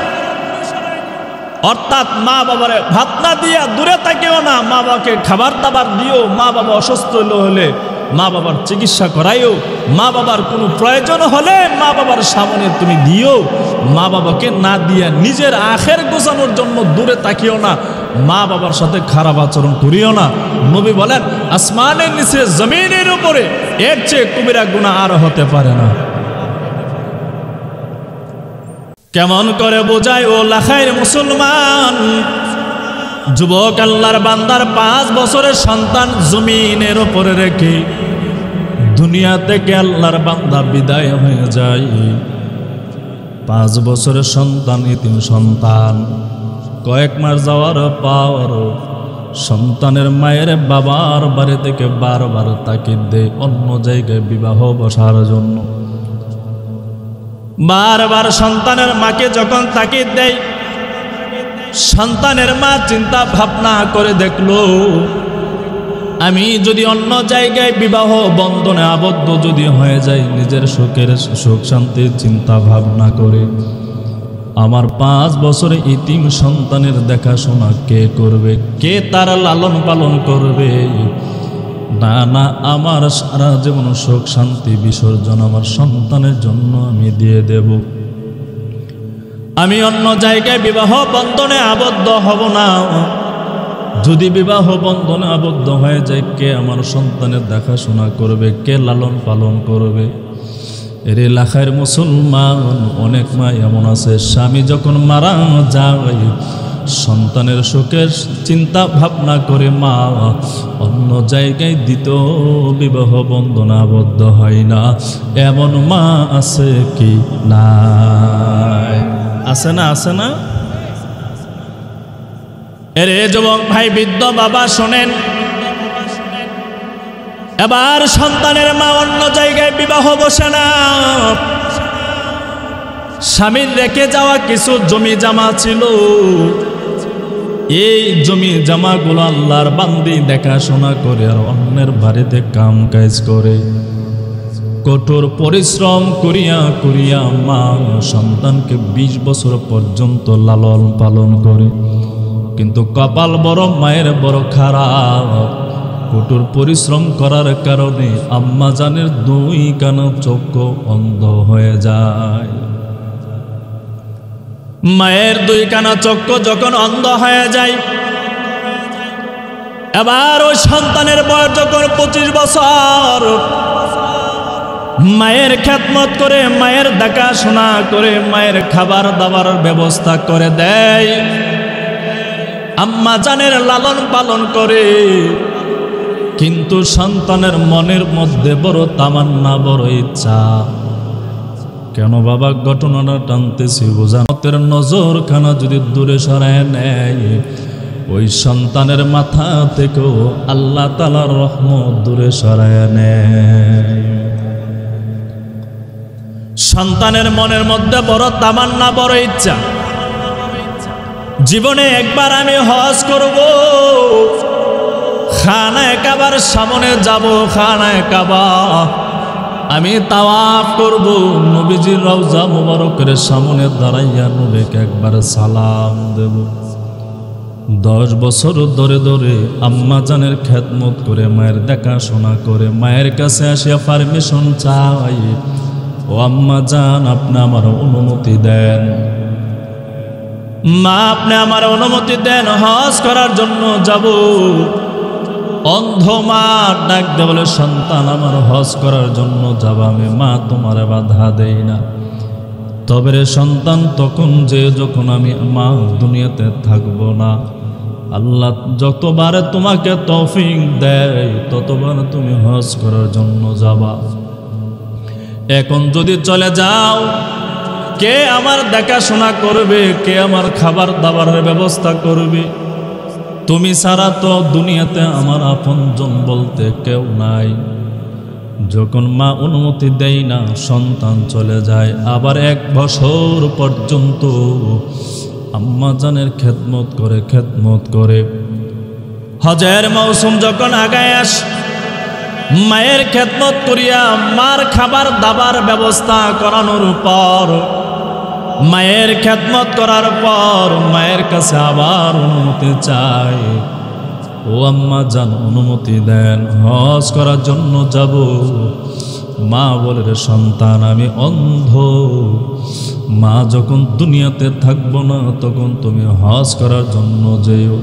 অর্থাৎ মা বাবারে ভাত না দিয়া দূরে থাকিও না, মা বাবাকে খাবার দাবার দিও, মা বাবা অসুস্থ হলে মা বাবার চিকিৎসা করাইও, মা বাবার কোনো প্রয়োজন হলে মা বাবার সামনে তুমি দিও, মা বাবাকে না দিয়া নিজের আখের গোছানোর জন্য দূরে তাকিও না, মা বাবার সাথে খারাপ আচরণ করিও না। নবী বলেন, আসমানের নিচে জমিনের উপরে এর চেয়ে কবিরা গুনাহ আর হতে পারে না। কেমন করে বোঝায় ও লাখায়ের মুসলমান যুবক, আল্লাহর বান্দার 5 বছরের সন্তান জমিনের উপরে রেখে দুনিয়া থেকে আল্লাহর বান্দা বিদায় হয়ে যায়। 5 বছরের সন্তান, এতিম সন্তান, কয়েক মাস যাওয়ার পর সন্তানের মায়ের বাবার বাড়ি থেকে বারবার তাকিদ দেয় অন্য জায়গায় বিবাহ বসার জন্য। বারবার সন্তানের মাকে যখন তাকিদ দেয়, সন্তানের মা চিন্তা ভাবনা করে দেখলো আমি যদি অন্য জায়গায় বিবাহ বন্ধনে আবদ্ধ যদি হয়ে যাই, নিজের সুখ শান্তির চিন্তা ভাবনা করে আমার 5 বছরে ইতিম সন্তানের দেখাশোনা কে করবে, কে তার লালন পালন করবে? না না, আমার সারা জীবন সুখ শান্তি বিসর্জন আমার সন্তানের জন্য আমি দিয়ে দেব। আমি অন্য জায়গায় বিবাহ বন্ধনে আবদ্ধ হব না। যদি বিবাহ বন্ধনে আবদ্ধ হয়ে যায়, কে আমার সন্তানের দেখাশোনা করবে, কে লালন পালন করবে? এর এলাকার মুসলমান অনেক মা এমন আছে, স্বামী যখন মারা যায় সন্তানের সুখের চিন্তা ভাবনা করে মা অন্য জায়গায় দ্বিতীয় বিবাহ বন্ধনে আবদ্ধ হয় না। এমন মা আছে কি না? আছে না? আছে না? এরে যুবক ভাই, বৃদ্ধ বাবা শোনেন, এবার সন্তানের মা অন্য জায়গায় বিবাহ বসে না। স্বামীর রেখে যাওয়া কিছু জমি জামা ছিল, এই জমি জামাগুলো আল্লাহর বান্দি দেখাশোনা করে আর অন্যের বাড়িতে কাম কাজ করে, কঠোর পরিশ্রম করিয়া করিয়া মা সন্তানকে 20 বছর পর্যন্ত লালন পালন করে। কিন্তু কপাল বড় মায়ের বড় খারাপ, কঠোর পরিশ্রম করার কারণে আম্মা জানের 2 কানা চক্ষু অন্ধ হয়ে যায়। মায়ের 2 কানা চক্ষু যখন অন্ধ হয়ে যায়, এবার ওই সন্তানের বয়স যখন 25 বছর, মায়ের খেদমত করে, মায়ের দেখাশোনা করে, মায়ের খাবার দাবার ব্যবস্থা করে দেয়, আম্মা জানের লালন পালন করে। কিন্তু সন্তানের মনের মধ্যে বড় তামান্না, বড় ইচ্ছা। কেন বাবা ঘটনাটা টানতেছি বোঝানোর নজর খানা যদি দূরে সরায় নেয়, ওই সন্তানের মাথা থেকেও আল্লাহ তাআলার রহমত দূরে সরায় নেয়। সন্তানের মনের মধ্যে বড় তামান্না, বড় ইচ্ছা, জীবনে একবার আমি হজ করব, খানায়ে কাবার সামনে যাব, খানায়ে কাবা আমি তাওয়াফ করব, নবীজির রওজা মুবারকের সামনে দাঁড়াইয়া নবীকে একবার সালাম দেব। 10 বছর ধরে ধরে আম্মা জানের খেদমত করে, মায়ের দেখাশোনা করে, মায়ের কাছে আসিয়া পারমিশন চাই, ও আম্মা জান আপনি আমার অনুমতি দেন, মা আপনি আমার অনুমতি দেন, হজ করার জন্য যাব। অন্ধ মা ডাক দে বলে, সন্তান আমার হজ করার জন্য যাব আমি, মা তোমার বাধা দেই না। তবে রে সন্তান, তখন যে যখন আমি মা দুনিয়াতে থাকব না, আল্লাহ যতবার তোমাকে তৌফিক দেয় ততবার তুমি হজ করার জন্য যাবা। এখন যদি চলে যাও, কে আমার দেখাশোনা করবে, কে আমার খাবার দাবারের ব্যবস্থা করবে? তুমি ছাড়া তো দুনিয়াতে আমার আপনজন বলতে কেউ নাই। যখন মা অনুমতি দেয় না, সন্তান চলে যায়, আবার 1 বছর পর্যন্ত আম্মা জানের খেদমত করে, খেদমত করে। হজের মৌসুম যখন আগায় আস, মায়ের খেদমত করিয়া মার খাবার দাবার ব্যবস্থা করানোর পর, মায়ের খেদমত করার পর মায়ের কাছে আবার অনুমতি চাই, ও আম্মা জান অনুমতি দেন, হজ করার জন্য যাব। মা বলে, রে সন্তান আমি অন্ধ, মা যখন দুনিয়াতে থাকবো না তখন তুমি হজ করার জন্য যেও।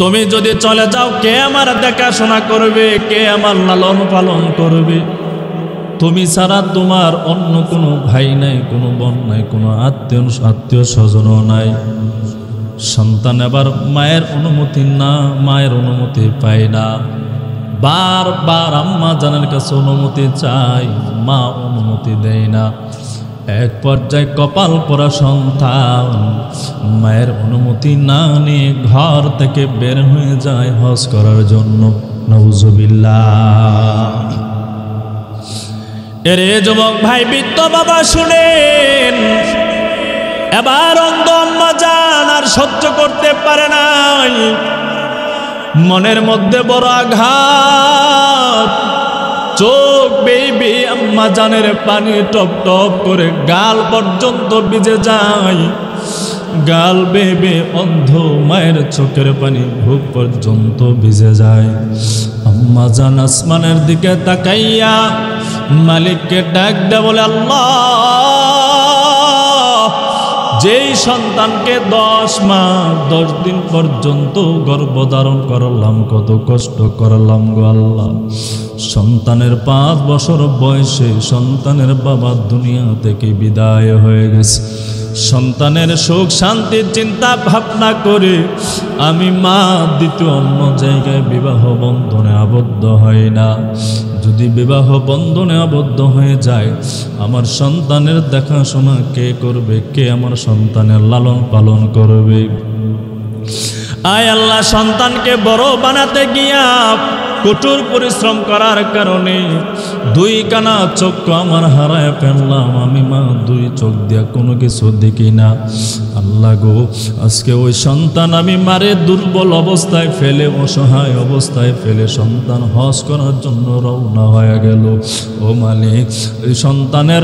তুমি যদি চলে যাও, কে আমার দেখাশোনা করবে, কে আমার লালন পালন করবে? তুমি ছাড়া তোমার অন্য কোনো ভাই নাই, কোনো বোন নাই, কোনো আত্মীয় স্বজনও নাই। সন্তান এবার মায়ের অনুমতি না, মায়ের অনুমতি পায় না, বারবার আম্মা জানের কাছে অনুমতি চাই, মা অনুমতি দেয় না। এক পর্যায়ে কপাল পরা সন্তান মায়ের অনুমতি না নিয়ে ঘর থেকে বের হয়ে যায় হজ করার জন্য। নাউজুবিল্লাহ। এরে যুবক ভাই, বৃদ্ধ বাবা শুনেন, এবার অন্ধ আম্মা জান আর সহ্য করতে পারে নাই, মনের মধ্যে বড় আঘাত, চোখ বেয়ে আম্মা জানের পানি টপ টপ করে গাল পর্যন্ত ভিজে যায়। গাল বেয়ে অন্ধ মায়ের চোখের পানি বুক পর্যন্ত ভিজে যায়। আম্মা জান আসমানের দিকে তাকাইয়া মালিককে ডাক দেয়া বলে, আল্লাহ, যেই সন্তানকে 10 মাস 10 দিন পর্যন্ত গর্ভধারণ করলাম, কত কষ্ট করলাম গো আল্লাহ। সন্তানের 5 বছর বয়সে সন্তানের বাবা দুনিয়া থেকে বিদায় হয়ে গেছে। সন্তানের সুখ শান্তির চিন্তা ভাবনা করে আমি মা দ্বিতীয় অন্য জায়গায় বিবাহ বন্ধনে আবদ্ধ হয় না। যদি বিবাহ বন্ধনে আবদ্ধ হয়ে যায়, আমার সন্তানের দেখাশোনা কে করবে? কে আমার সন্তানের লালন পালন করবে? আয় আল্লাহ, সন্তানকে বড় বানাতে গিয়া কঠোর পরিশ্রম করার কারণে 2 কানা চক্ষু আমার হারায় ফেললাম। আমি মা 2 চোখ দিয়া কোনো কিছু দেখি না। আল্লাহ গো, আজকে ওই সন্তান আমি মারে দুর্বল অবস্থায় ফেলে, অসহায় অবস্থায় ফেলে সন্তান হজ করার জন্য রওনা হয়ে গেল। ও মালিক, এই সন্তানের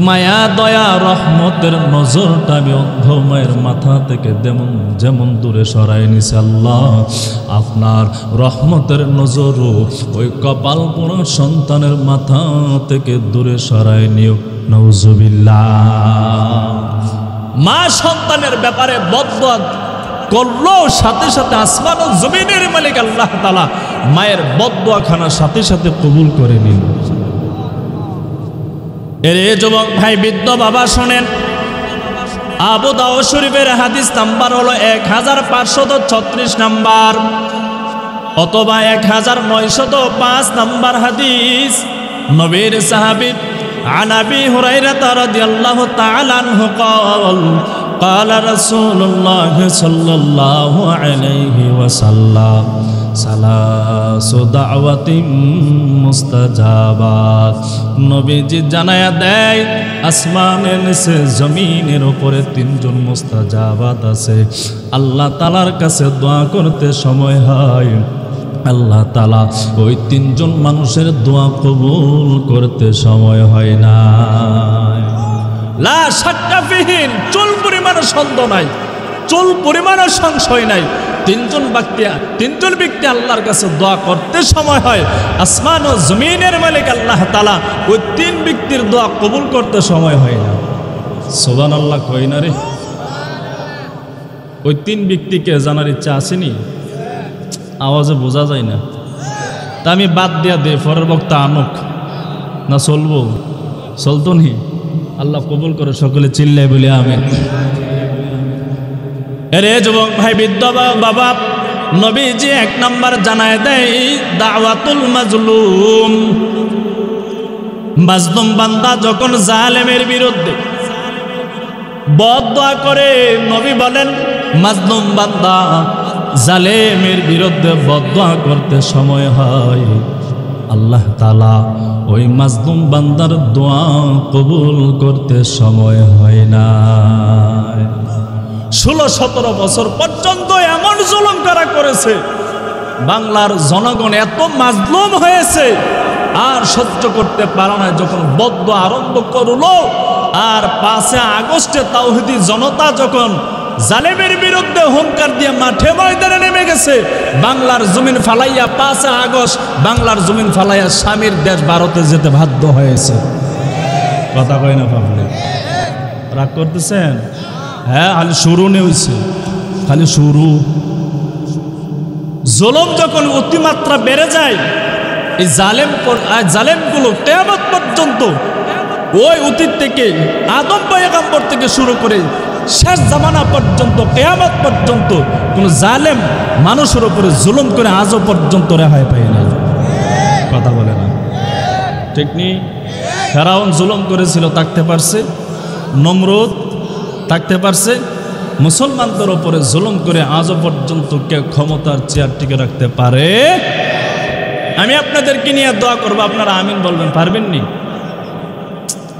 মায়া দয়া রহমতের নজরটা আমি অন্ধ মায়ের মাথা থেকে যেমন দূরে সরাই নিছে। আল্লাহ, আপনার রহমতের নজর ওই কপাল পোড়া সন্তানের মাথা থেকে দূরে সরাই নিও। নাউজুবিল্লাহ। মা সন্তানের ব্যাপারে বদদোয়া করলো, সাথে সাথে আসমান ও জমিনের মালিক আল্লাহ তাআলা মায়ের বদদোয়াখানা সাথে সাথে কবুল করে নিল। এর যুবক ভাই, বৃদ্ধ বাবা শোনেন, আবু দাউদ শরীফের হাদিস নাম্বার হলো 1536 নাম্বার অথবা 1905 নাম্বার হাদিস। নবীর সাহাবী عن أبي هريرة رضي الله تعالى عنه قال قال رسول الله صلى الله عليه وسلم ثلاث دعوات মুস্তাজাবাত। নবীজি জানায়া দেয়, আসমানের নিচে জমিনের উপরে 3 জন মুস্তাজাবাত আছে। আল্লাহ তাআলার কাছে দোয়া করতে সময় হয়, আল্লাহ তাআলা ওই 3 জন মানুষের দোয়া কবুল করতে সময় হয় না। লা শাক্কা ফিহিন, চুল পরিমাণ সন্দেহ নাই, চুল পরিমাণ সংশয় নাই। 3 জন ব্যক্তি আল্লাহর কাছে দোয়া করতে সময় হয়। আসমান ও জমিনের মালিক আল্লাহ তাআলা ওই 3 ব্যক্তির দোয়া কবুল করতে সময় হয় না। সুবহানাল্লাহ কই না রে? ওই 3 ব্যক্তিকে জানার ইচ্ছা আসেনি? আওয়াজে বোঝা যায় না, তা আমি বাদ দিয়া দে, পরের বক্তা আনুক না, চলবো? চলতো নি? আল্লাহ কবুল করে, সকলে চিল্লাই বলে আমিন। এরে যুবক ভাই, বৃদ্ধ বাবা, নবীজি 1 নাম্বার জানায় দেয় দাওয়াতুল মাজলুম। মাজলুম বান্দা যখন জালেমের বিরুদ্ধে বদদোয়া করে, নবী বলেন মাজলুম বান্দা জালেমের বিরুদ্ধে বদদোয়া করতে সময় হয়, আল্লাহ তাআলা ওই মাজলুম বান্দার দোয়া কবুল করতে সময় হয় না। 16-17 বছর পর্যন্ত এমন জুলুম করা করেছে, বাংলার জনগণ এত মাজলুম হয়েছে আর সহ্য করতে পারে না। যখন বদদোয়া আরম্ভ করলো, আর 5 আগস্টে তাওহীদি জনতা যখন জালেমের বিরুদ্ধে হুঙ্কার দিয়ে মাঠে ময়দানে নেমে গেছে, বাংলার জমিন ফালাইয়া 5 আগস্ট বাংলার জমিন ফালাইয়া স্বামীর দেশ ভারতে যেতে বাধ্য হয়েছে। কথা কয় না পাবলিক? রাগ করতেছেন? হ্যাঁ, খালি শুরু নেইছে, খালি শুরু। জুলুম যখন অতিমাত্রা বেড়ে যায়, এই জালেমগুলো কিয়ামত পর্যন্ত, ওই অতীত থেকে আদম পয়গম্বর থেকে শুরু করে শেষ জামানা পর্যন্ত, কিয়ামত পর্যন্ত কোন জালেম মানুষের উপরে জুলুম করে আজও পর্যন্ত রেহাই পায় না। কথা বলে না? ঠিক নেই? ফেরাউন জুলুম করেছিল, থাকতে পারছে। নমরুদ থাকতে পারছে। মুসলমানদের উপরে জুলুম করে আজও পর্যন্ত কেউ ক্ষমতার চেয়ার টিকে রাখতে পারে? আমি আপনাদেরকে নিয়ে দোয়া করবো, আপনারা আমিন বলবেন। পারবেননি?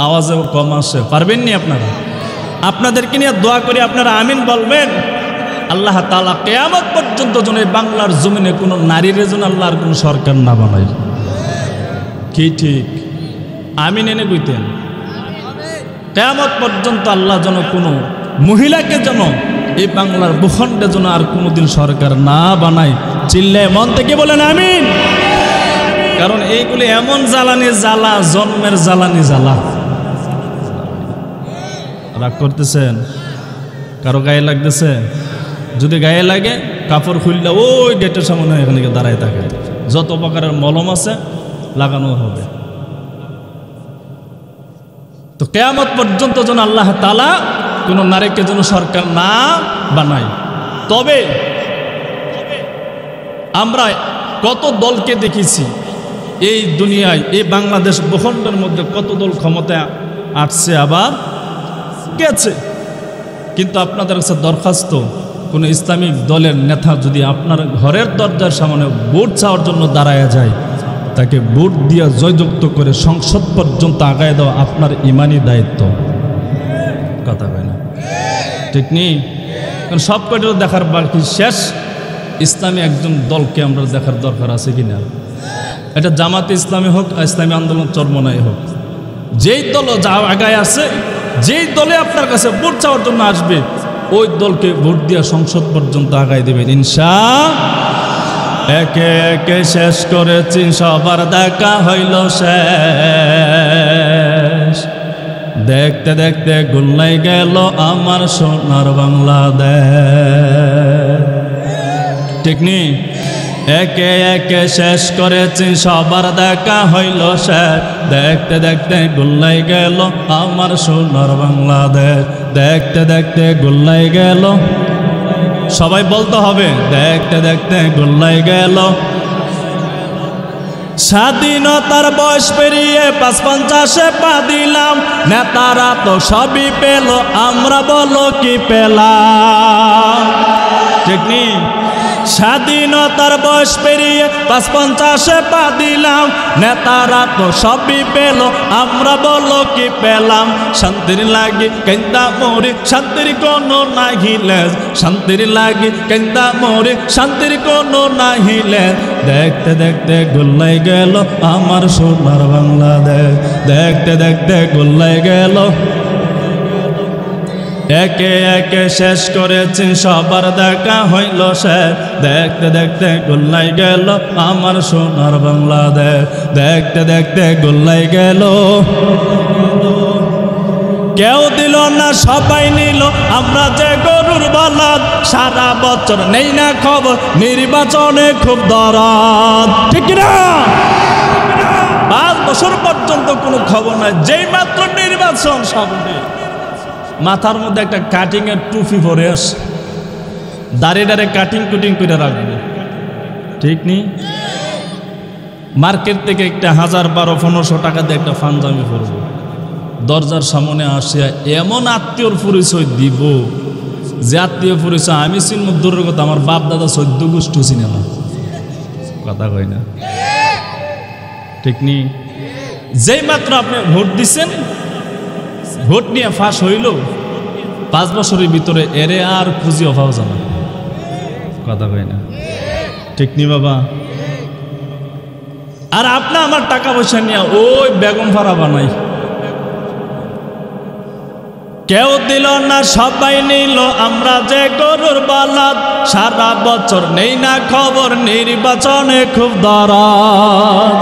আওয়াজে কম আসে, পারবেননি আপনারা? আপনাদেরকে নিয়ে দোয়া করি, আপনারা আমিন বলবেন। আল্লাহ তাআলা কিয়ামত পর্যন্ত যেন এই বাংলার জমিনে কোনো নারীর যেন আল্লাহর কোনো সরকার না বানায়। কি ঠিক? আমিন এনে কইতেন। কিয়ামত পর্যন্ত আল্লাহ যেন কোনো মহিলাকে যেন এই বাংলার ভূখণ্ডে যেন আর কোনোদিন সরকার না বানায়। চিল্লায় মন থেকে বলেন আমিন। কারণ এইগুলি এমন জ্বালানি জ্বালা, জন্মের জ্বালানি জ্বালা। রাগ করতেছেন? কারো গায়ে লাগতেছে? যদি গায়ে লাগে কাপড় খুললে ওই গেটের সামনে এখানে দাঁড়ায় থাকে, যত প্রকারের মলম আছে লাগানো হবে। তো কিয়ামত পর্যন্ত যেন আল্লাহ তাআলা কোনো নারীকে যেন সরকার না বানায়। তবে আমরা কত দলকে দেখেছি এই দুনিয়ায়, এই বাংলাদেশ ভূখণ্ডের মধ্যে কত দল ক্ষমতায় আসছে আবার গেছে। কিন্তু আপনাদের কাছে দরখাস্ত, কোনো ইসলামিক দলের নেতা যদি আপনার ঘরের দরজার সামনে ভোট চাওয়ার জন্য দাঁড়ায় যায়, তাকে ভোট দিয়ে জয়যুক্ত করে সংসদ পর্যন্ত আগায় দেওয়া আপনার ইমানি দায়িত্ব। কথা হয় না? ঠিক নেই? কারণ সব কয়টা দেখার বাকি শেষ, ইসলামী একজন দলকে আমরা দেখার দরকার আছে কিনা। এটা জামাতে ইসলামী হোক, ইসলামী আন্দোলন চরমনাই হোক, যেই দল যা আগায় আছে, যেই দলে আপনার কাছে ভোট চাওয়ার জন্য আসবে, ওই দলকে ভোট দিয়ে সংসদ পর্যন্ত আগায় দেবেন ইনশাআল্লাহ। একে একে শেষ করেছি, সবার দেখা হইল শেষ। দেখতে দেখতে গুল্লাই গেল আমার সোনার বাংলাদেশ। ঠিক নি? একে একে শেষ করেছি, সবার দেখা হইল শেষ। দেখতে দেখতে গুল্লাই গেল আমার সোনার বাংলাদেশ। দেখতে দেখতে গুল্লাই গেল, সবাই বলতে হবে, দেখতে দেখতে গুল্লাই গেল। স্বাধীনতার বয়স পেরিয়ে ৫৫ পা দিলাম, নেতারা তো সবই পেল, আমরা বলো কি পেলাম। ঠিক নেই? স্বাধীনতার বয়স পেরিয়ে ৫৫ পা দিলাম, নেতারা তো সবই পেল, আমরা বলো কি পেলাম। শান্তির লাগি কেন্দা মরে, শান্তির কোনো নাহিলে, শান্তির লাগি কেন্দা মরে, শান্তির কোনো নাহিলে। দেখতে দেখতে গুল্লাই গেল আমার সোনার বাংলাদেশ। দেখতে দেখতে গুল্লাই গেল, একে একে শেষ করেছি, সবার দেখা হইল শেষ। দেখতে দেখতে গুল্লাই গেল আমার সোনার বাংলাদেশ। দেখতে দেখতে গুল্লাই গেল, কেউ দিল না সবাই নিল, আমরা যে গরুর বালাদ। সারা বছর নেই না খবর, নির্বাচনে খুব দরদ। ঠিক না? 5 বছর পর্যন্ত কোনো খবর নাই, যেই মাত্র নির্বাচন সামনে, মাথার মধ্যে একটা কাটিং এর টুপি পরে আস, দাঁড়িয়ে কাটিং কুটিং করে রাখবে। ঠিক নেই? মার্কেট থেকে একটা 1000-1200 টাকা দিয়ে একটা পাঞ্জাবি পরবো, দরজার সামনে আসিয়া এমন আত্মীয়র পরিচয় দিব, যে আত্মীয় পরিচয় আমি চিনব দূরের কথা, আমার বাপ দাদা 14 গোষ্ঠী চিনে না। কথা কই না? ঠিক নেই? যেই মাত্র আপনি ভোট দিচ্ছেন, ভোট নিয়ে ফাঁস হইল, 5 বছরের ভিতরে এরে আর খুঁজিও পাওয়া যাবে। কথা কই না? ঠিক নি বাবা? আর আপনি আমার টাকা পয়সা নিয়ে ওই বেগম ফারা বানাই, কেউ দিল না সবাই নিল, আমরা যে গরুর বালাদ। সারা বছর নেই না খবর, নির্বাচনে খুব দরদ।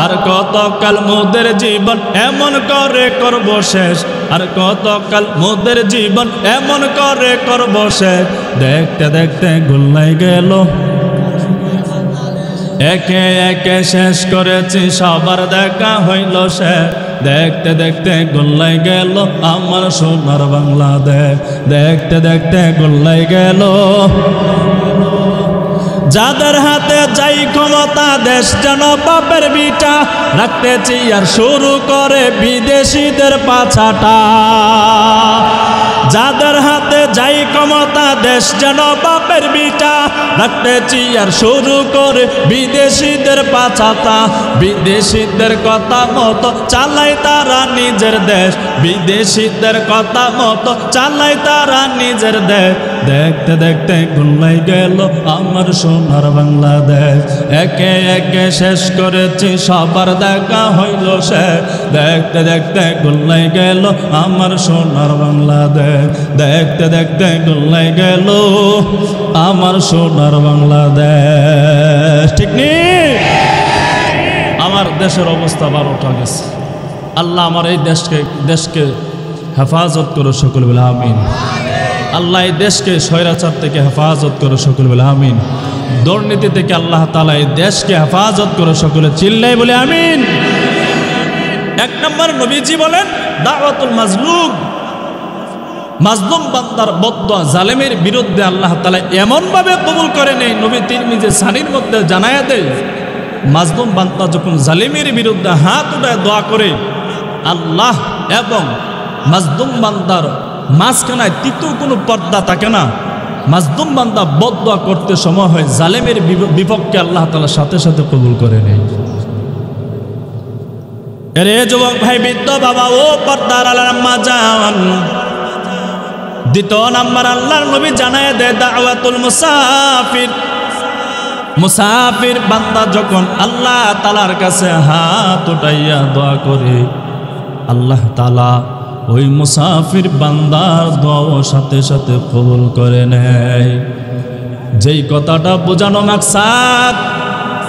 আর কতকাল মোদের জীবন এমন করে করব শেষ, আর কতকাল মোদের জীবন এমন করে করব শেষ। দেখতে দেখতে গুল্লাই গেল, একে একে শেষ করেছি, সবার দেখা হইল শেষ। দেখতে দেখতে গুল্লাই গেল আমার সোনার বাংলাদেশ। দেখতে দেখতে গুল্লাই গেল, যাদের হাতে যাই ক্ষমতা, দেশ যেন বাপের বিটা। রাখতেছি আর শুরু করে বিদেশিদের পাছাটা। যাদের হাতে যাই ক্ষমতা, দেশ যেন বাপের বিটা। রাখতেছি আর শুরু করে বিদেশিদের পাছাটা। বিদেশিদের কথা মতো চালাই তারা নিজের দেশ, বিদেশিদের কথা মতো চালাই তারা নিজের দেশ। দেখতে দেখতে গুল্লাই গেল আমার সোনার বাংলাদেশ। একে একে শেষ করেছি সবার দেখা হইল শেষ। দেখতে দেখতে গুল্লাই গেল আমার সোনার বাংলাদেশ। দেখতে দেখতে গুল্লাই গেল আমার সোনার বাংলাদেশ। ঠিক নেই? আমার দেশের অবস্থা 12টা গেছে। আল্লাহ আমার এই দেশকে হেফাজত করো, সকল বলে আমিন। আল্লাহ এই দেশকে স্বৈরাচার থেকে হেফাজত করো, সকল বলে আমিন। দুর্নীতি থেকে আল্লাহ তাআলা এই দেশকে হেফাজত করো, সকলে চিল্লাই বলে আমিন। 1 নম্বর নবীজি বলেন দাওয়াতুল মাজলুম, মাজলুম বান্দার বদদোয়া, জালেমের বিরুদ্ধে আল্লাহ তাআলা এমন ভাবে কবুল করে নেই। নবী তিরমিজি সানির মধ্যে জানায়া দেয়, মাজলুম বান্দা যখন জালিমের বিরুদ্ধে হাত উঠায় দোয়া করে, আল্লাহ এবং মাজলুম বান্দার মাঝখানায় তৃতীয় কোনো পর্দা থাকে না। মাজলুম বান্দা বদদোয়া করতে সময় হয়, জালেমের বিপক্ষে আল্লাহ তাআলা সাথে সাথে কবুল করে নেয়। রে যুবক ভাই, বৃদ্ধ বাবা, ও পর্দার আলার আম্মা জান, 2 নাম্বার আল্লাহর নবী জানায় দেয় দাওয়াতুল মুসাফির। মুসাফির বান্দা যখন আল্লাহ তাআলার কাছে হাত উঠাইয়া দোয়া করে, আল্লাহ তাআলা ওই মুসাফির বান্দার দোয়াও সাথে সাথে কবুল করে নেয়। যেই কথাটা বোঝানো মাকসাদ,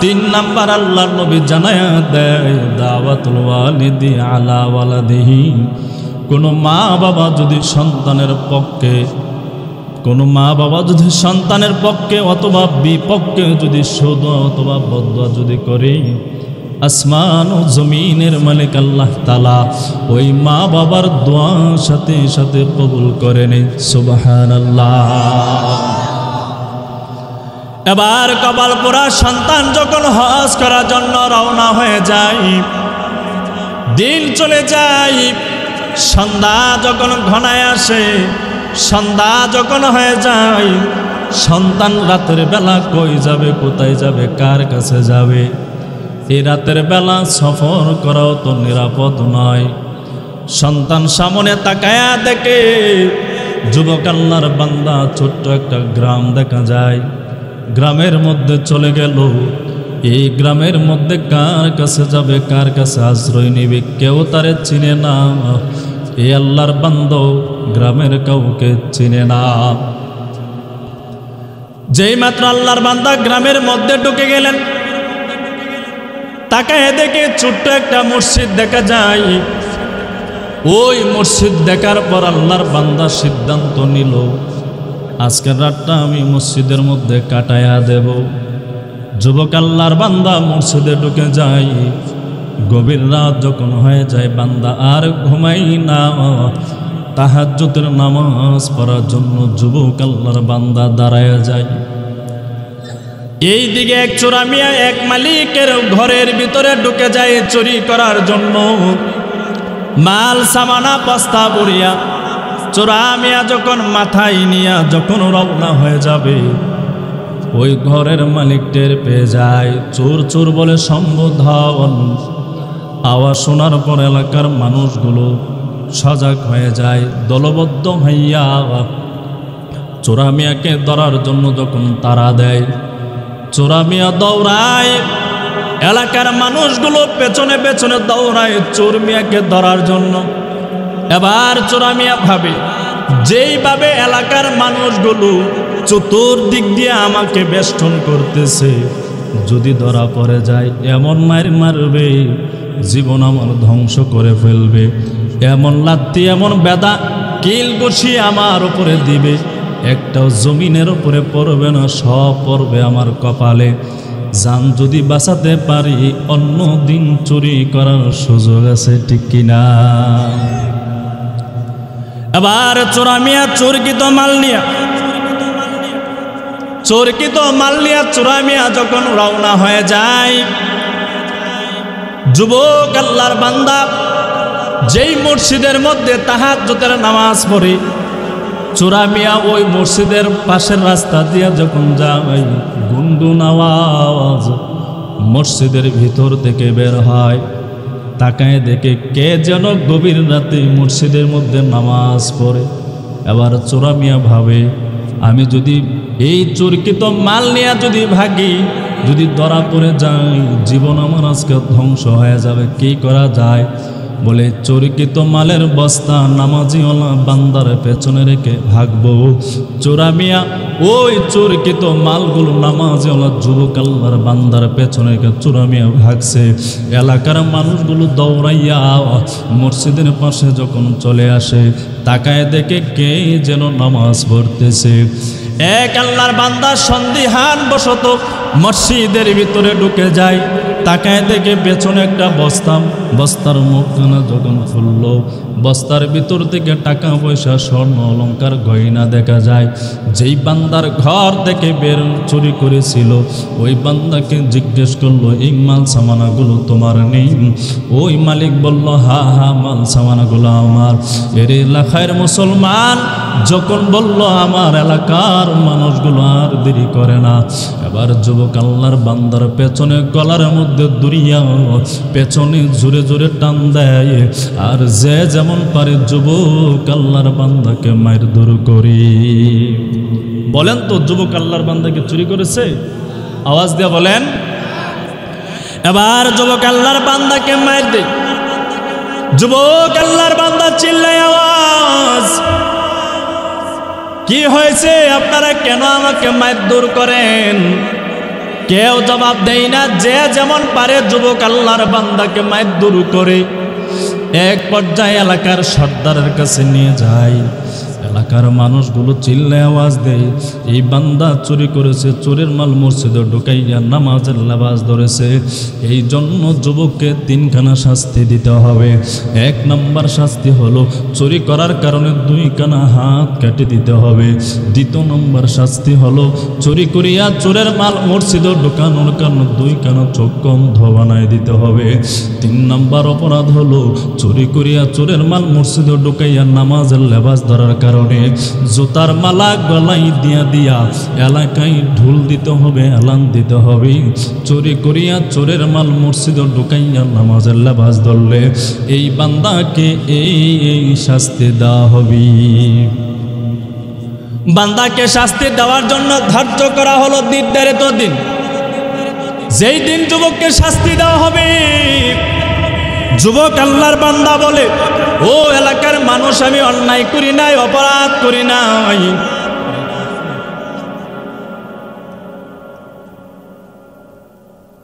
3 নাম্বার আল্লাহর নবী জানায়া দেয় দাওয়াতুল ওয়ালিদি আলা ওয়ালাদিহি। কোনো মা বাবা যদি সন্তানের পক্ষে অথবা বিপক্ষে যদি সদা অথবা বদদোয়া যদি করে, আসমান ও জমিনের মালিক আল্লাহ তাআলা ওই মা বাবার দোয়া সাথে সাথে কবুল করে নেয়। সুবহানাল্লাহ। এবার কপাল পোড়া সন্তান যখন হজ করার জন্য রওনা হয়ে যায়, দিন চলে যায়, সন্ধ্যা যখন ঘনায় আসে, সন্ধ্যা যখন হয়ে যায়, সন্তান রাতের বেলা কই যাবে, কোথায় যাবে, কার কাছে যাবে? এই রাতের বেলা সফর করাও তো নিরাপদ নয়। সন্তান সামনে তাকায়া দেখে যুবক আল্লাহর বান্দা ছোট্ট একটা গ্রাম দেখা যায়। গ্রামের মধ্যে চলে গেল। এই গ্রামের মধ্যে কার কাছে যাবে, কার কাছে আশ্রয় নেবে, কেউ তারে চিনে না। এই আল্লাহর বান্দা গ্রামের কাউকে চিনে না। যেই মাত্র আল্লাহর বান্দা গ্রামের মধ্যে ঢুকে গেলেন, তাকায় দেখে ছোট্ট একটা মসজিদ দেখা যায়। ওই মসজিদ দেখার পর আল্লাহর বান্দা সিদ্ধান্ত নিল, আজকের রাতটা আমি মসজিদের মধ্যে কাটায়া দেব। যুবক আল্লাহর বান্দা মসজিদে ঢুকে যায়। গভীর রাত যখন হয়ে যায়, বান্দা আর ঘুমাই না, তাহাজ্জুদের নামাজ পড়ার জন্য যুবক আল্লাহর বান্দা দাঁড়ায় যায়। এই দিকে এক চোরা মিয়া এক মালিকের ঘরের ভিতরে ঢুকে যায় চুরি করার জন্য। মাল সামানা বস্তা বড়িয়া চোরা মিয়া যখন মাথায় নিয়া যখন রওনা হয়ে যাবে, ওই ঘরের মালিক টের পেয়ে যায়। চোর চোর বলে সম্বোধন। আওয়াজ শোনার পর এলাকার মানুষগুলো সজাগ হয়ে যায়। দলবদ্ধ হইয়া চোরা মিয়াকে ধরার জন্য যখন তাড়া দেয়, চোরা মিয়া দৌড়ায়। এলাকার মানুষগুলো পেছনে পেছনে দৌড়ায় চোর মিয়াকে ধরার জন্য। এবার চোরা মিয়া ভাবে, যেইভাবে এলাকার মানুষগুলো চতুর্দিক দিয়ে আমাকে বেষ্টন করতেছে, যদি ধরা পড়ে যায় এমন মারবে, জীবন আমার ধ্বংস করে ফেলবে, এমন লাত্তি এমন বেদা কিল ঘুষি আমার উপরে দিবে, একটাও জমিনের উপরে পড়বে না, সব পড়বে আমার কপালে। জান যদি বাঁচাতে পারি অন্য দিন চুরি করার সুযোগ আছে, ঠিক কিনা? এবার চোরা মিয়া চোরকিত মাল নিয়া চোরা মিয়া যখন রওনা হয়ে যায়, যুবক আল্লাহর বান্দা যেই মসজিদের মধ্যে তাহাজ্জুদের নামাজ পড়ে, চোরা মিয়া ওই মসজিদের পাশের রাস্তা দিয়ে যখন যায়, গুনগুন আওয়াজ মসজিদের ভিতর থেকে বের হয়। তাকায় দেখে কে যেন গভীর রাতে মসজিদের মধ্যে নামাজ পড়ে। এবার চোরা মিয়া ভাবে, আমি যদি এই চোরকৃত মাল নিয়ে যদি ভাগি, যদি ধরা পড়ে যাই, জীবন আমার আজকে ধ্বংস হয়ে যাবে। কি করা যায়? বলে চোরকৃত মালের বস্তা নামাজিওয়ালা বান্দার পেছনে রেখে ভাগবো। চোরা মিয়া ওই চোরকৃত মালগুলো নামাজিওয়ালা যুবক আল্লাহর বান্দার পেছনে রেখে চোরা মিয়া ভাগছে। এলাকার মানুষগুলো দৌড়াইয়া মসজিদের পাশে যখন চলে আসে, তাকায় দেখে কে যেন নামাজ পড়তেছে। এক আল্লাহর বান্দা সন্দিহান বশত মসজিদের ভিতরে ঢুকে যায়, তাকায় দেখে পেছনে একটা বস্তার মুখখানা যখন খুলল, বস্তার ভিতর থেকে টাকা পয়সা স্বর্ণ অলংকার গয়না দেখা যায়। যেই বান্দার ঘর থেকে বের চুরি করেছিল, ওই বান্দাকে জিজ্ঞেস করলো, এই মাল সামানাগুলো তোমার নেই? ওই মালিক বলল, হা হা, মাল সামানাগুলো আমার। এর এলাকার মুসলমান যখন বলল আমার এলাকার মানুষগুলো আর দেরি করে না, এবার যুবক আল্লাহর বান্দার পেছনে গলার মধ্যে দড়িয়া পেছনে জোরে জোরে টান দেয়, আর যে যেমন পারে যুবক আল্লাহর বান্দাকে মারধর করি। বলেন তো, যুবক আল্লাহর বান্দাকে চুরি করেছে? আওয়াজ দিয়ে বলেন। এবার যুবক আল্লাহর বান্দাকে মার দে। যুবক আল্লাহর বান্দা চিল্লায় আওয়াজ, কি হয়েছে? আপনারা কেন আমাকে মারধর করেন? কেউ জবাব দেয় না। যে যেমন পারে যুবক আল্লাহর বান্দাকে মারধর করে। এক পর্যায়ে এলাকার সর্দারের কাছে নিয়ে যায়। এলাকার মানুষগুলো চিল্লায় আওয়াজ দেয়, এই বান্দা চুরি করেছে, চোরের মাল মসজিদে ঢুকাইয়া নামাজের লেবাস ধরেছে। এই জন্য যুবককে তিনখানা শাস্তি দিতে হবে। এক নম্বর শাস্তি হলো চুরি করার কারণে 2 কানা হাত কেটে দিতে হবে। দ্বিতীয় নম্বর শাস্তি হলো চুরি করিয়া চোরের মাল মসজিদে ঢুকানোর কারণে 2 কানা চোখ অন্ধ বানায় দিতে হবে। 3 নম্বর অপরাধ হলো চুরি করিয়া চোরের মাল মসজিদে ঢুকাইয়া নামাজের লেবাস ধরার কারণে জুতার মালা গলায় দিয়া এলাকায় ঢোল দিতে হবে, এলান দিতে হবে। চুরি করিয়া চোরের মাল মসজিদে ঢুকাইয়া নামাজের লেবাস ধরলে এই বান্দাকে এই শাস্তি দেওয়া হবে। বান্দাকে শাস্তি দেওয়ার জন্য ধার্য করা হলো নির্ধারিত দিন। যেই দিন যুবককে শাস্তি দেওয়া হবে, যুবক আল্লাহর বান্দা বলে, ও এলাকার মানুষ, আমি অন্যায় করি নাই, অপরাধ করি নাই।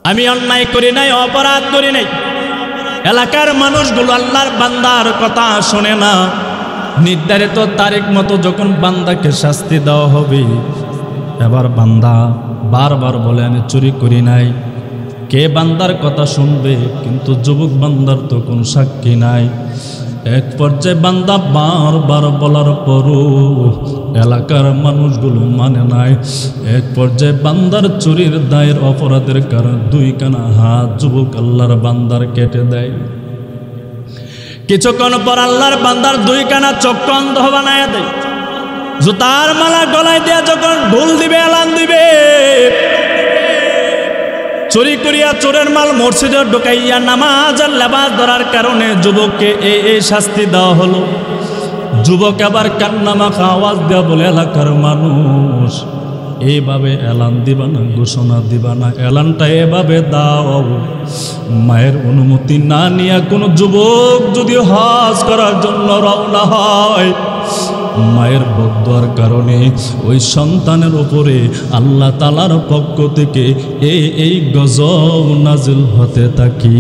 আমি অন্যায় করি নাই, অপরাধ করি নাই। এলাকার মানুষগুলো আল্লাহর বান্দার কথা শোনে না। নির্ধারিত তারিখ মতো যখন বান্দাকে শাস্তি দেওয়া হবে, এবার বান্দা বারবার বলে, আমি চুরি করি নাই। কে বান্দার কথা শুনবে? কিন্তু যুবক বান্দার তো কোনো সাক্ষী নাই। এক পর্যায়ে বান্দা বারবার বলার পরও এলাকার মানুষগুলো মানে নাই। এক পর্যায়ে বান্দার চুরির দায়ের অপরাধের কারণে 2 কানা হাত যুবক আল্লাহর বান্দার কেটে দেয়। কিছুক্ষণ পর আল্লাহর বান্দার 2 কানা চোখ অন্ধ বানায় দেয়। জুতার মালা গলায় দেয়া যখন ঢোল দিবে, এলান দিবে, চুরি করিয়া চোরের মাল মসজিদে ঢুকাইয়া নামাজের লেবাস ধরার কারণে যুবককে এই শাস্তি দেওয়া হলো। যুবক আবার কান্না মাখা আওয়াজ দেওয়া বলে, এলাকার মানুষ, এইভাবে এলান দিবা না, ঘোষণা দিবা না, এলানটা এভাবে দাও, মায়ের অনুমতি না নিয়ে কোনো যুবক যদি হজ করার জন্য রওনা হয়, মায়ের বদদোয়ার কারণে ওই সন্তানের উপরে আল্লাহ তাআলার পক্ষ থেকে এই গজব নাজিল হতে থাকে।